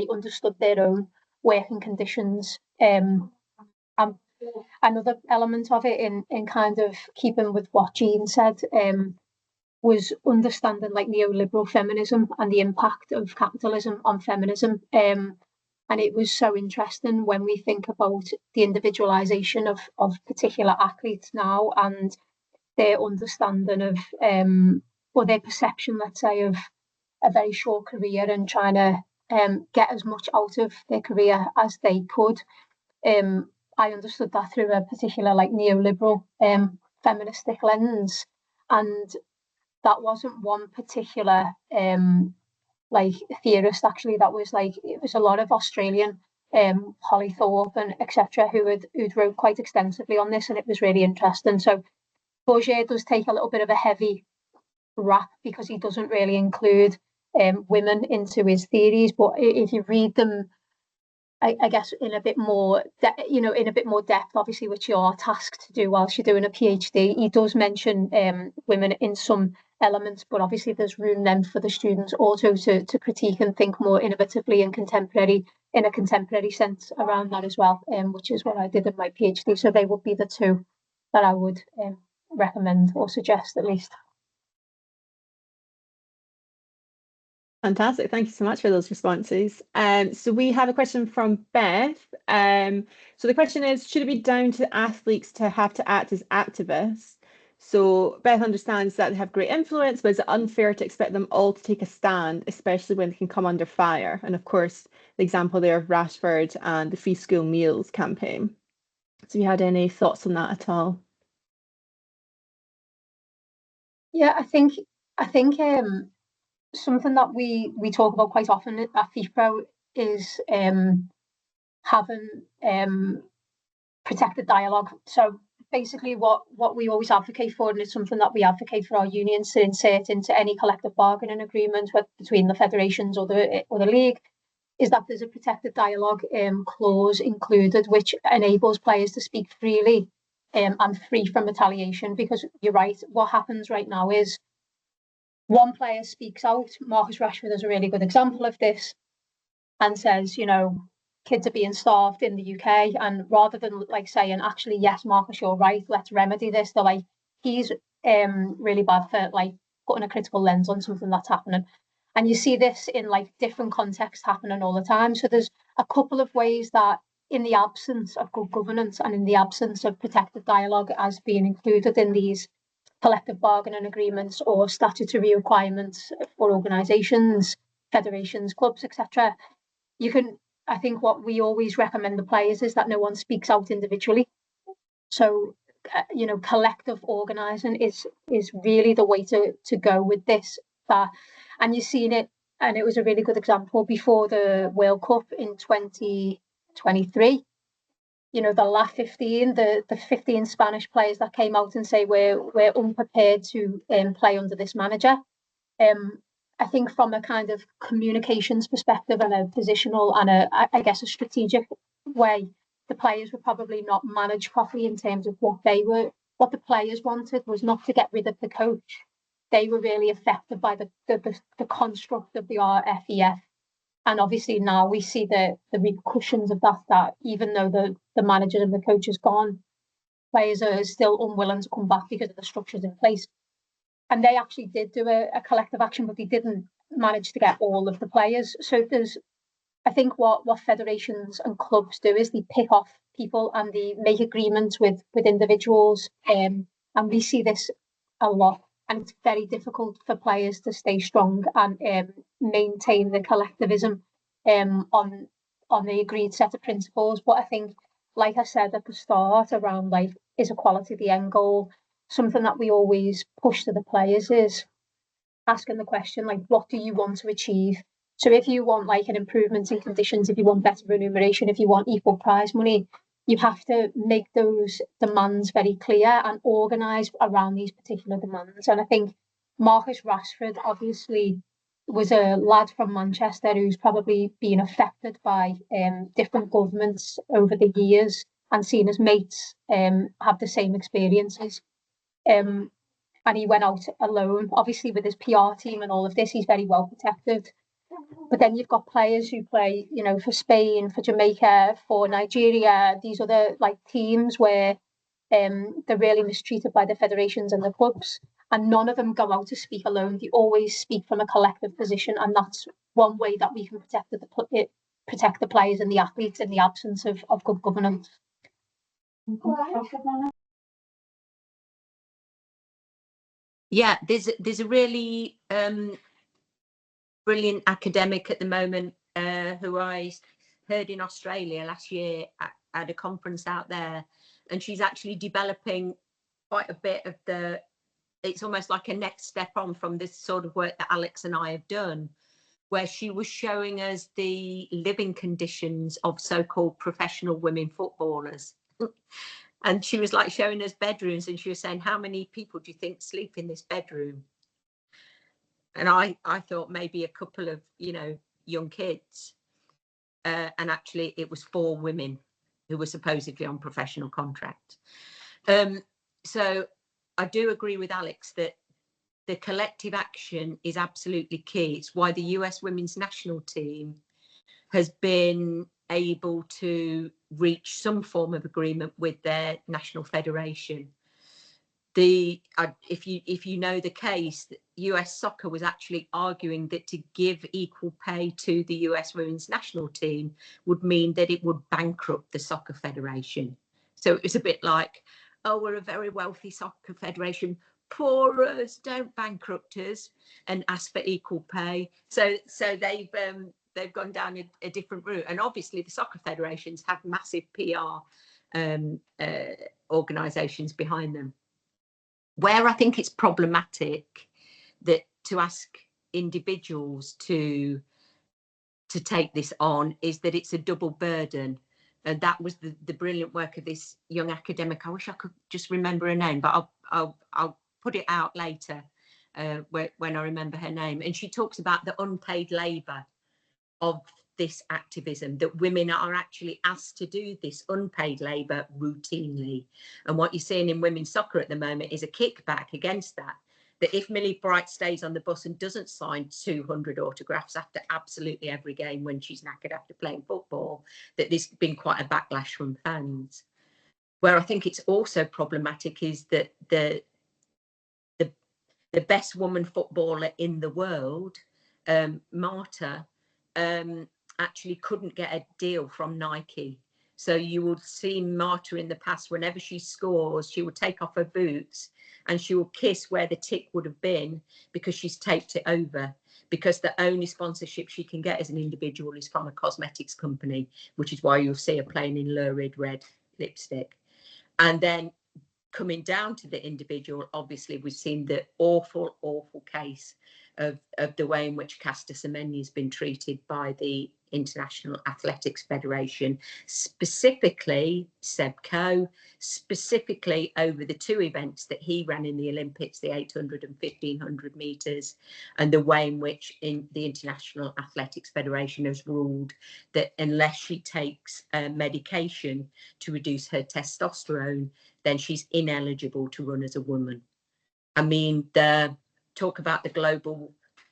understood their own working conditions. And another element of it in kind of keeping with what Jean said was understanding like neoliberal feminism and the impact of capitalism on feminism. And it was so interesting when we think about the individualization of particular athletes now and their understanding of or their perception, let's say, of a very short career and trying to get as much out of their career as they could. I understood that through a particular like neoliberal feministic lens, and that wasn't one particular like theorist actually. That was like, it was a lot of Australian Holly Thorpe and etc. who'd wrote quite extensively on this, and it was really interesting. So Bourdieu does take a little bit of a heavy rap because he doesn't really include women into his theories, but if you read them, I guess in a bit more, in a bit more depth, obviously, which you are tasked to do whilst you're doing a PhD, he does mention women in some elements, but obviously there's room then for the students also to critique and think more innovatively and in a contemporary sense around that as well, which is what I did in my PhD. So they would be the two that I would recommend or suggest at least. Fantastic. Thank you so much for those responses. So we have a question from Beth. So the question is, should it be down to athletes to have to act as activists? So Beth understands that they have great influence, but is it unfair to expect them all to take a stand, especially when they can come under fire? And of course, the example there of Rashford and the free school meals campaign. So you had any thoughts on that at all? Yeah, I think something that we talk about quite often at FIFPRO is having protected dialogue. So basically what we always advocate for, and it's something that we advocate for our unions to insert into any collective bargaining agreement between the federations or the league, is that there's a protected dialogue clause included, which enables players to speak freely and free from retaliation. Because you're right, what happens right now is one player speaks out. Marcus Rashford is a really good example of this, and says, kids are being starved in the UK, and rather than like saying, actually, yes, Marcus, you're right, let's remedy this, they're like, he's really bad for like putting a critical lens on something that's happening. And you see this in like different contexts happening all the time. So there's a couple of ways that in the absence of good governance and in the absence of protected dialogue as being included in these collective bargaining agreements or statutory requirements for organisations, federations, clubs, etc. I think what we always recommend the players is that no one speaks out individually. So, collective organising is really the way to go with this. And you've seen it, and it was a really good example before the World Cup in 2023. You know, the last 15, the 15 Spanish players that came out and say we're unprepared to play under this manager. I think from a kind of communications perspective and a positional and I guess a strategic way, the players were probably not managed properly in terms of what the players wanted was not to get rid of the coach. They were really affected by the construct of the RFEF. And obviously now we see the repercussions of that even though the manager and the coach is gone, players are still unwilling to come back because of the structures in place. And they actually did do a collective action, but they didn't manage to get all of the players. So I think what federations and clubs do is they pick off people and they make agreements with individuals. And we see this a lot. And it's very difficult for players to stay strong and maintain the collectivism on the agreed set of principles. But I think, like I said at the start, around like, is equality the end goal? Something that we always push to the players is asking the question, like, what do you want to achieve? So if you want like an improvement in conditions, if you want better remuneration, if you want equal prize money, you have to make those demands very clear and organise around these particular demands. And I think Marcus Rashford obviously was a lad from Manchester who's probably been affected by different governments over the years and seen his mates have the same experiences. And he went out alone, obviously with his PR team and all of this, he's very well protected. But then you've got players who play, you know, for Spain, for Jamaica, for Nigeria, these other like teams where they're really mistreated by the federations and the clubs, and none of them go out to speak alone. They always speak from a collective position, and that's one way that we can protect the players and the athletes in the absence of good governance. Yeah, there's a really brilliant academic at the moment who I heard in Australia last year at a conference out there, and she's actually developing quite a bit of it's almost like a next step on from this sort of work that Alex and I have done, where she was showing us the living conditions of so-called professional women footballers. And she was like showing us bedrooms, and she was saying, how many people do you think sleep in this bedroom? And I thought maybe a couple of, you know, young kids. And actually it was 4 women who were supposedly on professional contract. So I do agree with Alex that the collective action is absolutely key. It's why the US women's national team has been able to reach some form of agreement with their national federation. If you know the case, US Soccer was actually arguing that to give equal pay to the US women's national team would mean that it would bankrupt the soccer federation. So it was a bit like, oh, we're a very wealthy soccer federation, poor us, don't bankrupt us, and ask for equal pay. So they've gone down a different route. And obviously the soccer federations have massive PR organisations behind them. Where I think it's problematic that to ask individuals to take this on is that it's a double burden. And that was the brilliant work of this young academic. I wish I could just remember her name, but I'll put it out later when I remember her name. And she talks about the unpaid labour of this activism, that women are actually asked to do this unpaid labour routinely. And what you're seeing in women's soccer at the moment is a kickback against that if Millie Bright stays on the bus and doesn't sign 200 autographs after absolutely every game when she's knackered after playing football, that there's been quite a backlash from fans. Where I think it's also problematic is that the best woman footballer in the world, Marta, actually couldn't get a deal from Nike. So you would see Marta in the past, whenever she scores, she would take off her boots and she will kiss where the tick would have been because she's taped it over, because the only sponsorship she can get as an individual is from a cosmetics company, which is why you'll see her playing in lurid red lipstick. And then coming down to the individual, obviously we've seen the awful case of the way in which Caster Semenya has been treated by the International Athletics Federation, specifically Seb Coe, specifically over the two events that he ran in the Olympics, the 800 and 1500 metres, and the way in which the International Athletics Federation has ruled that unless she takes medication to reduce her testosterone, then she's ineligible to run as a woman. I mean, talk about the global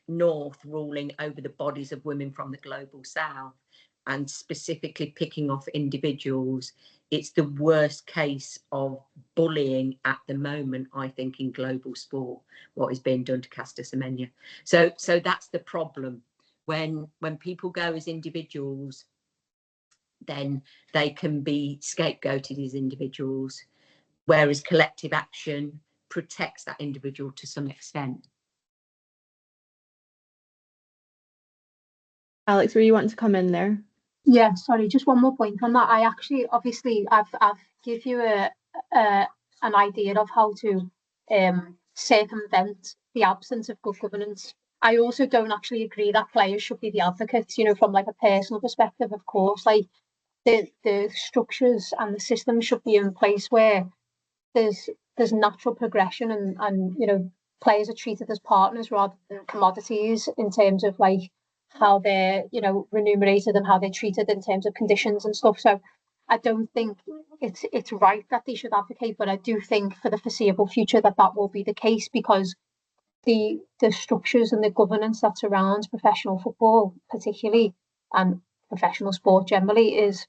north ruling over the bodies of women from the global south, and specifically picking off individuals. It's the worst case of bullying at the moment, I think, in global sport, what is being done to Caster Semenya. So that's the problem. When people go as individuals, then they can be scapegoated as individuals, whereas collective action protects that individual to some extent. Alex, were you wanting to come in there? Yeah, sorry, just one more point on that. I actually, obviously, I've give you an idea of how to circumvent the absence of good governance. I also don't actually agree that players should be the advocates, you know, from like a personal perspective, of course. Like the structures and the systems should be in place where there's natural progression and you know, players are treated as partners rather than commodities in terms of like how they're, you know, remunerated and how they're treated in terms of conditions and stuff. So I don't think it's right that they should advocate, but I do think for the foreseeable future that will be the case, because the structures and the governance that surrounds professional football particularly, and professional sport generally, is,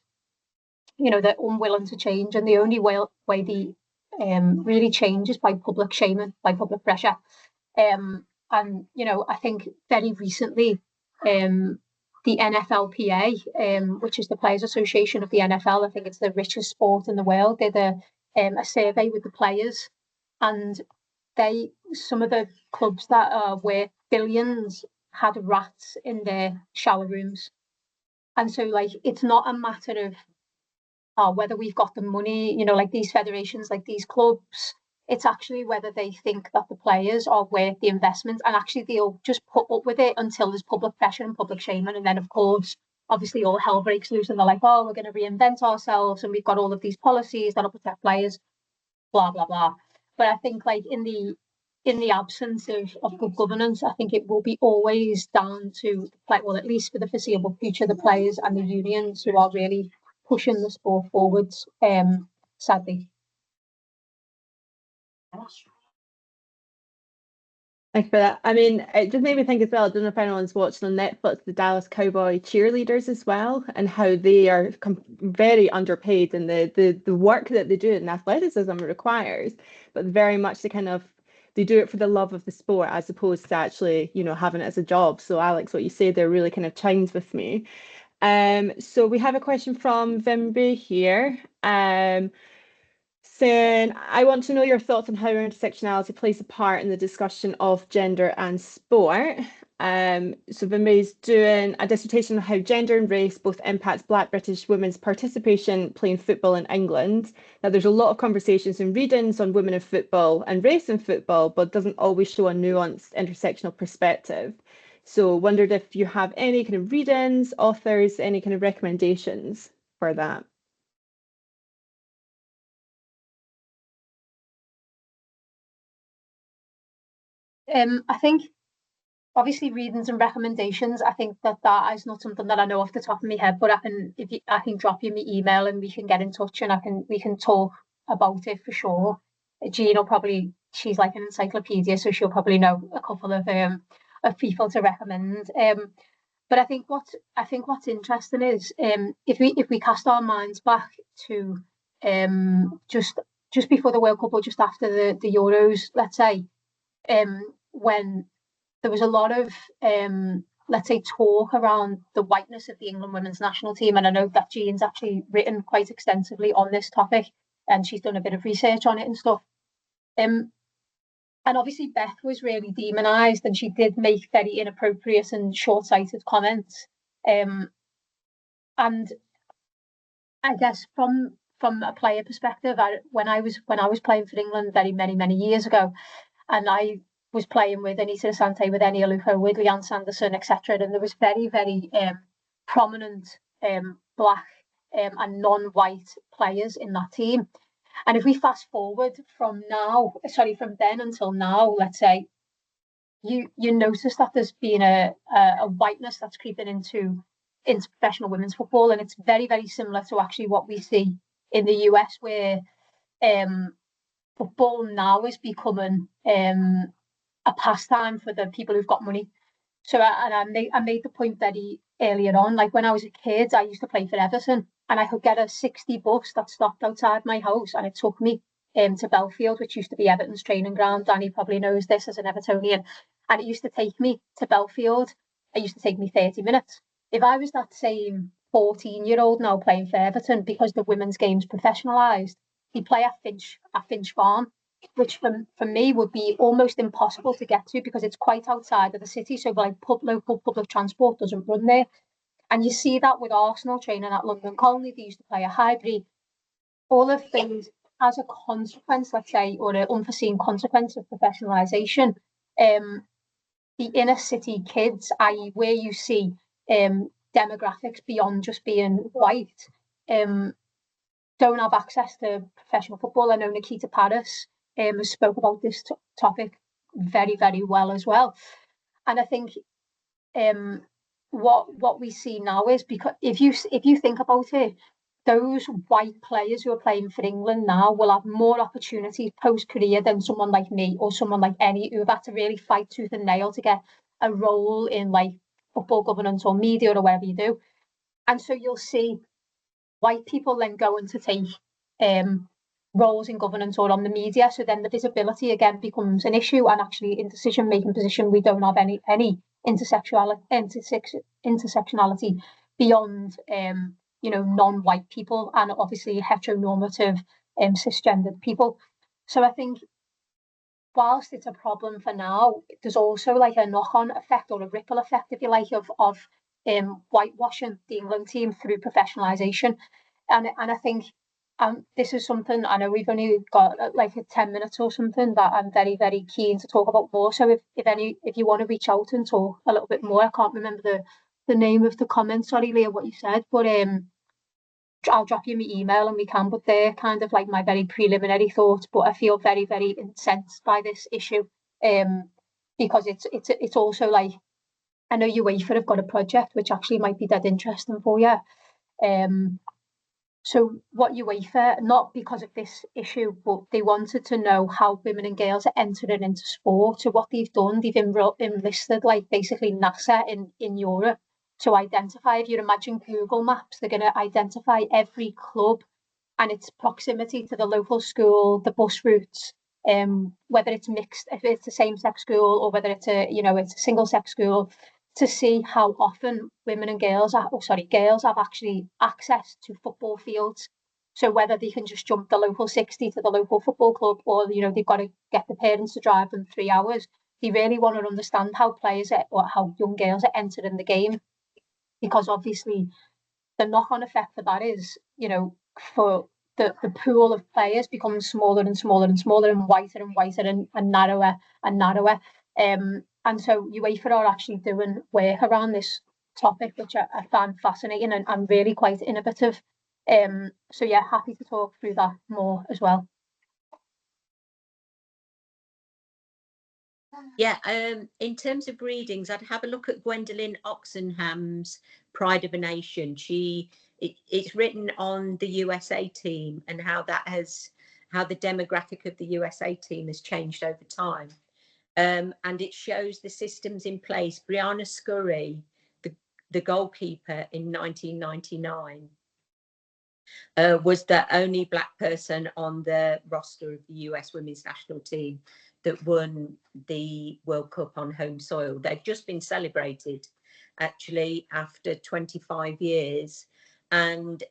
you know, they're unwilling to change, and the only way they really change is by public shaming, by public pressure. And you know, I think very recently the NFLPA, which is the Players Association of the NFL, I think it's the richest sport in the world, did a survey with the players, and some of the clubs that are worth billions had rats in their shower rooms. And so, like, it's not a matter of whether we've got the money, you know, like these federations, like these clubs. It's actually whether they think that the players are worth the investment, and actually they'll just put up with it until there's public pressure and public shaming, and then of course obviously all hell breaks loose and they're like, oh, we're going to reinvent ourselves and we've got all of these policies that'll protect players, blah blah blah. But I think, like, in the absence of good governance, I think it will be always down to well, at least for the foreseeable future, the players and the unions who are really pushing the sport forwards, sadly. Thank you for that. I mean, it just made me think as well, I don't know if anyone's watching on Netflix, the Dallas Cowboy cheerleaders as well, and how they are very underpaid, and the work that they do and athleticism requires, but very much they do it for the love of the sport as opposed to actually, you know, having it as a job. So Alex, what you say there really kind of chimes with me. So we have a question from Vimby here. Saying, I want to know your thoughts on how intersectionality plays a part in the discussion of gender and sport. So Vimby's doing a dissertation on how gender and race both impacts Black British women's participation playing football in England. Now, there's a lot of conversations and readings on women in football and race in football, but doesn't always show a nuanced intersectional perspective. So wondered if you have any kind of readings, authors, any kind of recommendations for that. I think obviously readings and recommendations, I think that is not something that I know off the top of my head, but I can drop you my email and we can get in touch and we can talk about it for sure. Jean will probably, she's like an encyclopedia, so she'll probably know a couple of people to recommend. But I think what's interesting is if we cast our minds back to just before the World Cup or just after the Euros, let's say, when there was a lot of let's say talk around the whiteness of the England women's national team, and I know that Jean's actually written quite extensively on this topic and she's done a bit of research on it and stuff. And obviously Beth was really demonized and she did make very inappropriate and short-sighted comments. And I guess from a player perspective, when I was playing for England many years ago, and I was playing with Anita Asante, with Eni Aluko, with Leanne Sanderson, etc. And there was very, very prominent black and non-white players in that team. And if we fast forward from then until now, let's say, you notice that there's been a whiteness that's creeping into professional women's football, and it's very, very similar to actually what we see in the US, where football now is becoming a pastime for the people who've got money. So I made the point very earlier on, like when I was a kid, I used to play for Everton, and I could get a 60 bus that stopped outside my house, and it took me to Belfield, which used to be Everton's training ground. Danny probably knows this as an Evertonian. And it used to take me to Belfield. It used to take me 30 minutes. If I was that same 14-year-old now playing for Everton, because the women's game's professionalised, he'd play at Finch Farm, which for me would be almost impossible to get to because it's quite outside of the city. So like local public transport doesn't run there. And you see that with Arsenal training at London Colney. They used to play a Highbury. All of things as a consequence, let's say, or an unforeseen consequence of professionalisation, the inner city kids, i.e. where you see demographics beyond just being white, don't have access to professional football. I know Nikita Paris has spoke about this topic very, very well as well. And I think what we see now is, because if you think about it, those white players who are playing for England now will have more opportunities post-career than someone like me or someone like Eni, who have had to really fight tooth and nail to get a role in like football governance or media or whatever you do. And so you'll see white people then going to take roles in governance or on the media. So then the visibility again becomes an issue, and actually in decision-making position, we don't have any intersectionality beyond non-white people and obviously heteronormative cisgendered people. So I think whilst it's a problem for now, there's also like a knock-on effect or a ripple effect, if you like, of whitewashing the England team through professionalisation. And I think this is something, I know we've only got like 10 minutes or something, that I'm very, very keen to talk about more. So if you want to reach out and talk a little bit more, I can't remember the name of the comment, sorry Leah, what you said, but I'll drop you my email and we can, but they're kind of like my very preliminary thoughts. But I feel very, very incensed by this issue, because it's also like, I know UEFA have got a project which actually might be dead interesting for you. So what UEFA, not because of this issue, but they wanted to know how women and girls are entering into sport. So what they've done, they've enlisted like basically NASA in Europe to identify, if you imagine Google Maps, they're going to identify every club and its proximity to the local school, the bus routes, whether it's mixed, if it's a same-sex school or whether it's a single-sex school, to see how often women and girls have actually access to football fields. So whether they can just jump the local 60 to the local football club, or they've got to get the parents to drive them 3 hours. They really want to understand how how young girls are entering the game, because obviously the knock-on effect for that is, for the pool of players becomes smaller and smaller and smaller, and whiter and narrower and narrower. And so UEFA are actually doing work around this topic, which I find fascinating and really quite innovative. So yeah, happy to talk through that more as well. Yeah, in terms of readings, I'd have a look at Gwendolyn Oxenham's Pride of a Nation. It's written on the USA team and how the demographic of the USA team has changed over time. And it shows the systems in place. Brianna Scurry, the goalkeeper in 1999, was the only black person on the roster of the US women's national team that won the World Cup on home soil. They've just been celebrated, actually, after 25 years. And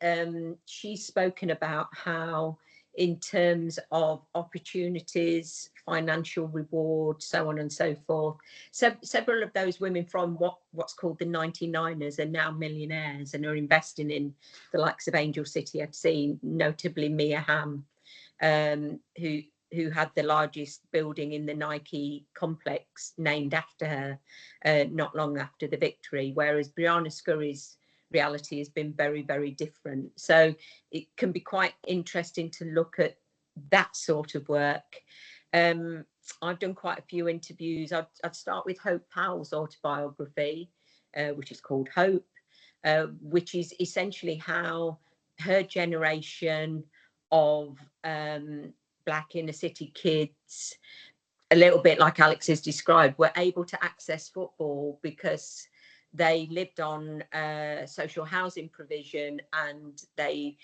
she's spoken about how, in terms of opportunities, financial reward, so on and so forth. So several of those women from what's called the 99ers are now millionaires and are investing in the likes of Angel City FC, notably Mia Hamm, who had the largest building in the Nike complex named after her not long after the victory, whereas Brianna Scurry's reality has been very, very different. So it can be quite interesting to look at that sort of work. I've done quite a few interviews. I'd start with Hope Powell's autobiography, which is called Hope, which is essentially how her generation of Black inner city kids, a little bit like Alex has described, were able to access football because they lived on social housing provision, and they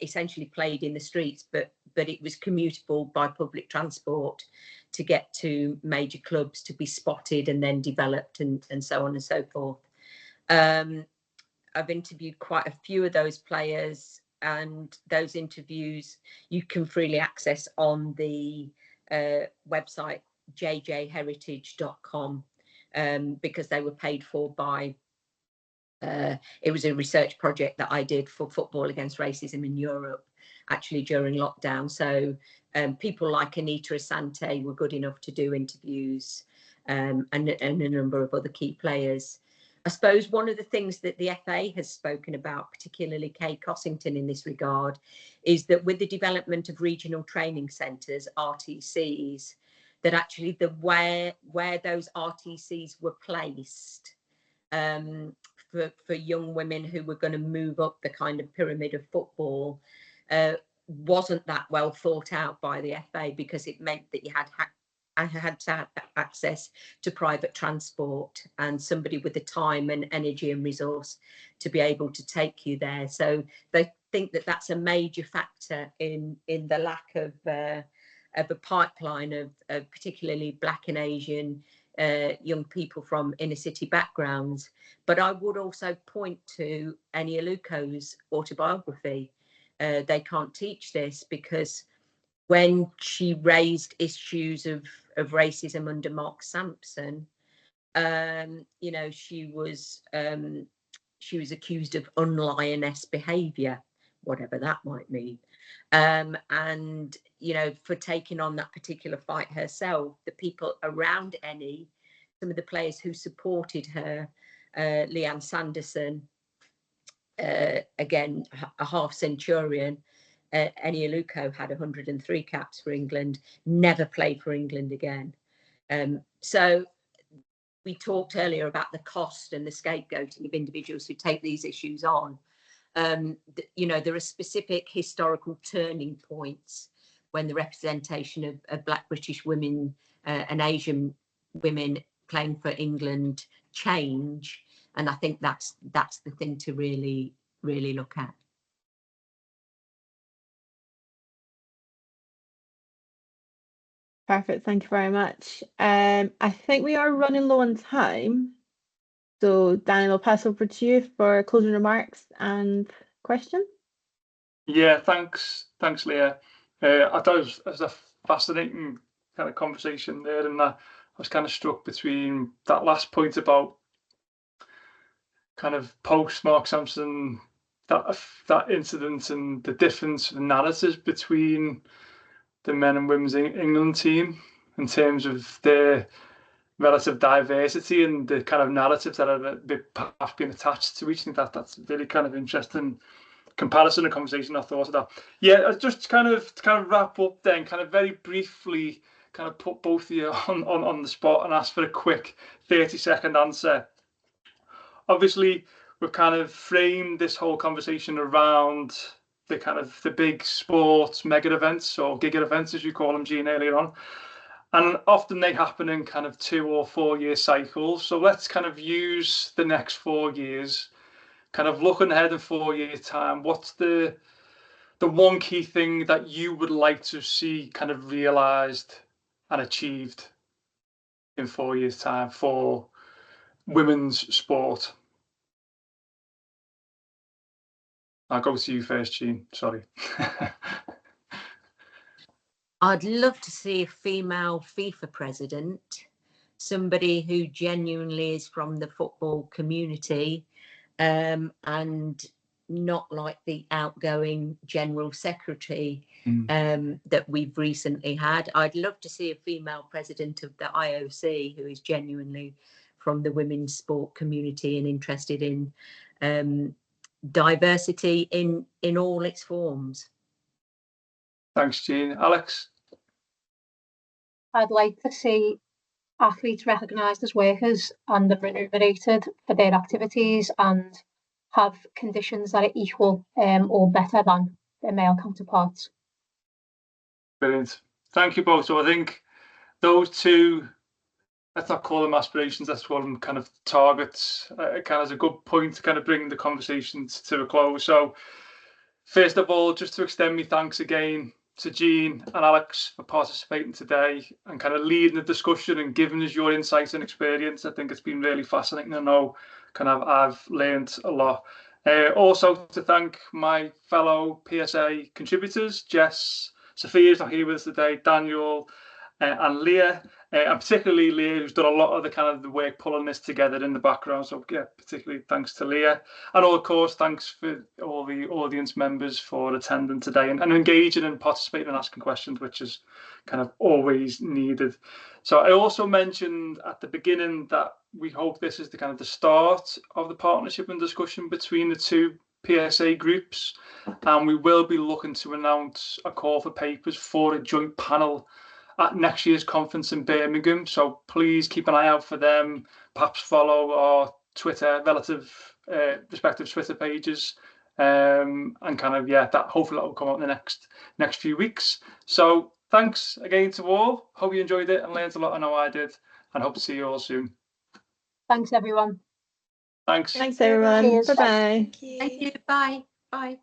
essentially played in the streets, but it was commutable by public transport to get to major clubs to be spotted and then developed and so on and so forth. I've interviewed quite a few of those players, and those interviews you can freely access on the website jjheritage.com, because they were paid for by, it was a research project that I did for Football Against Racism in Europe, actually during lockdown. So people like Anita Asante were good enough to do interviews, and a number of other key players. I suppose one of the things that the FA has spoken about, particularly Kay Cossington in this regard, is that with the development of regional training centres, RTCs, that actually where those RTCs were placed for young women who were going to move up the kind of pyramid of football wasn't that well thought out by the FA, because it meant that you had to have access to private transport and somebody with the time and energy and resource to be able to take you there. So they think that that's a major factor in the lack of a pipeline of particularly Black and Asian young people from inner city backgrounds. But I would also point to Eni Aluko's autobiography. They can't teach this because when she raised issues of racism under Mark Sampson, you know, she was accused of unlioness behaviour, whatever that might mean, and you know, for taking on that particular fight herself. The people around Eni, some of the players who supported her, Leanne Sanderson, again a half centurion. Eni Aluko had 103 caps for England, never played for England again. So we talked earlier about the cost and the scapegoating of individuals who take these issues on. You know, there are specific historical turning points when the representation of Black British women and Asian women playing for England change, and I think that's the thing to really look at. Perfect, thank you very much. I think we are running low on time. So Daniel, I'll pass over to you for closing remarks and question. Yeah, thanks Leah. I thought it was a fascinating kind of conversation there, and I was kind of struck between that last point about kind of post Mark Sampson, that incident, and the difference in narratives between the men and women's England team in terms of their relative diversity and the kind of narratives that have perhaps been attached to each. I think that's really kind of interesting comparison and conversation. I thought of that. Yeah, just kind of wrap up then, kind of very briefly, kind of put both of you on the spot and ask for a quick 30-second answer. Obviously, we've kind of framed this whole conversation around the kind of the big sports mega events, or giga events as you call them, Jean, earlier on. And often they happen in kind of 2 or 4 year cycles. So let's kind of use the next 4 years, kind of looking ahead in 4 years' time. What's the one key thing that you would like to see kind of realised and achieved in 4 years' time for women's sport? I'll go to you first, Jean. Sorry. I'd love to see a female FIFA president, somebody who genuinely is from the football community, and not like the outgoing general secretary that we've recently had. I'd love to see a female president of the IOC who is genuinely from the women's sport community and interested in diversity in all its forms. Thanks, Jean. Alex? I'd like to see athletes recognised as workers and remunerated for their activities and have conditions that are equal or better than their male counterparts. Brilliant. Thank you both. So I think those two, let's not call them aspirations, let's call them kind of targets, kind of as a good point to kind of bring the conversations to a close. So first of all, just to extend my thanks again to Jean and Alex for participating today and kind of leading the discussion and giving us your insights and experience. I think it's been really fascinating. I know kind of I've learned a lot. Also to thank my fellow PSA contributors, Jess, Sophia's not here with us today, Daniel and Leah, and particularly Leah, who's done a lot of the kind of the work pulling this together in the background. So yeah, particularly thanks to Leah. And of course, thanks for all the audience members for attending today and engaging and participating and asking questions, which is kind of always needed. So I also mentioned at the beginning that we hope this is the kind of the start of the partnership and discussion between the two PSA groups, and we will be looking to announce a call for papers for a joint panel at next year's conference in Birmingham. So please keep an eye out for them. Perhaps follow our Twitter, respective Twitter pages, and kind of that hopefully that will come out in the next few weeks. So thanks again to all. Hope you enjoyed it and learned a lot. I know I did, and hope to see you all soon. Thanks, everyone. Thanks. Thanks, everyone. Cheers. Bye-bye. Thank you. Bye. Bye.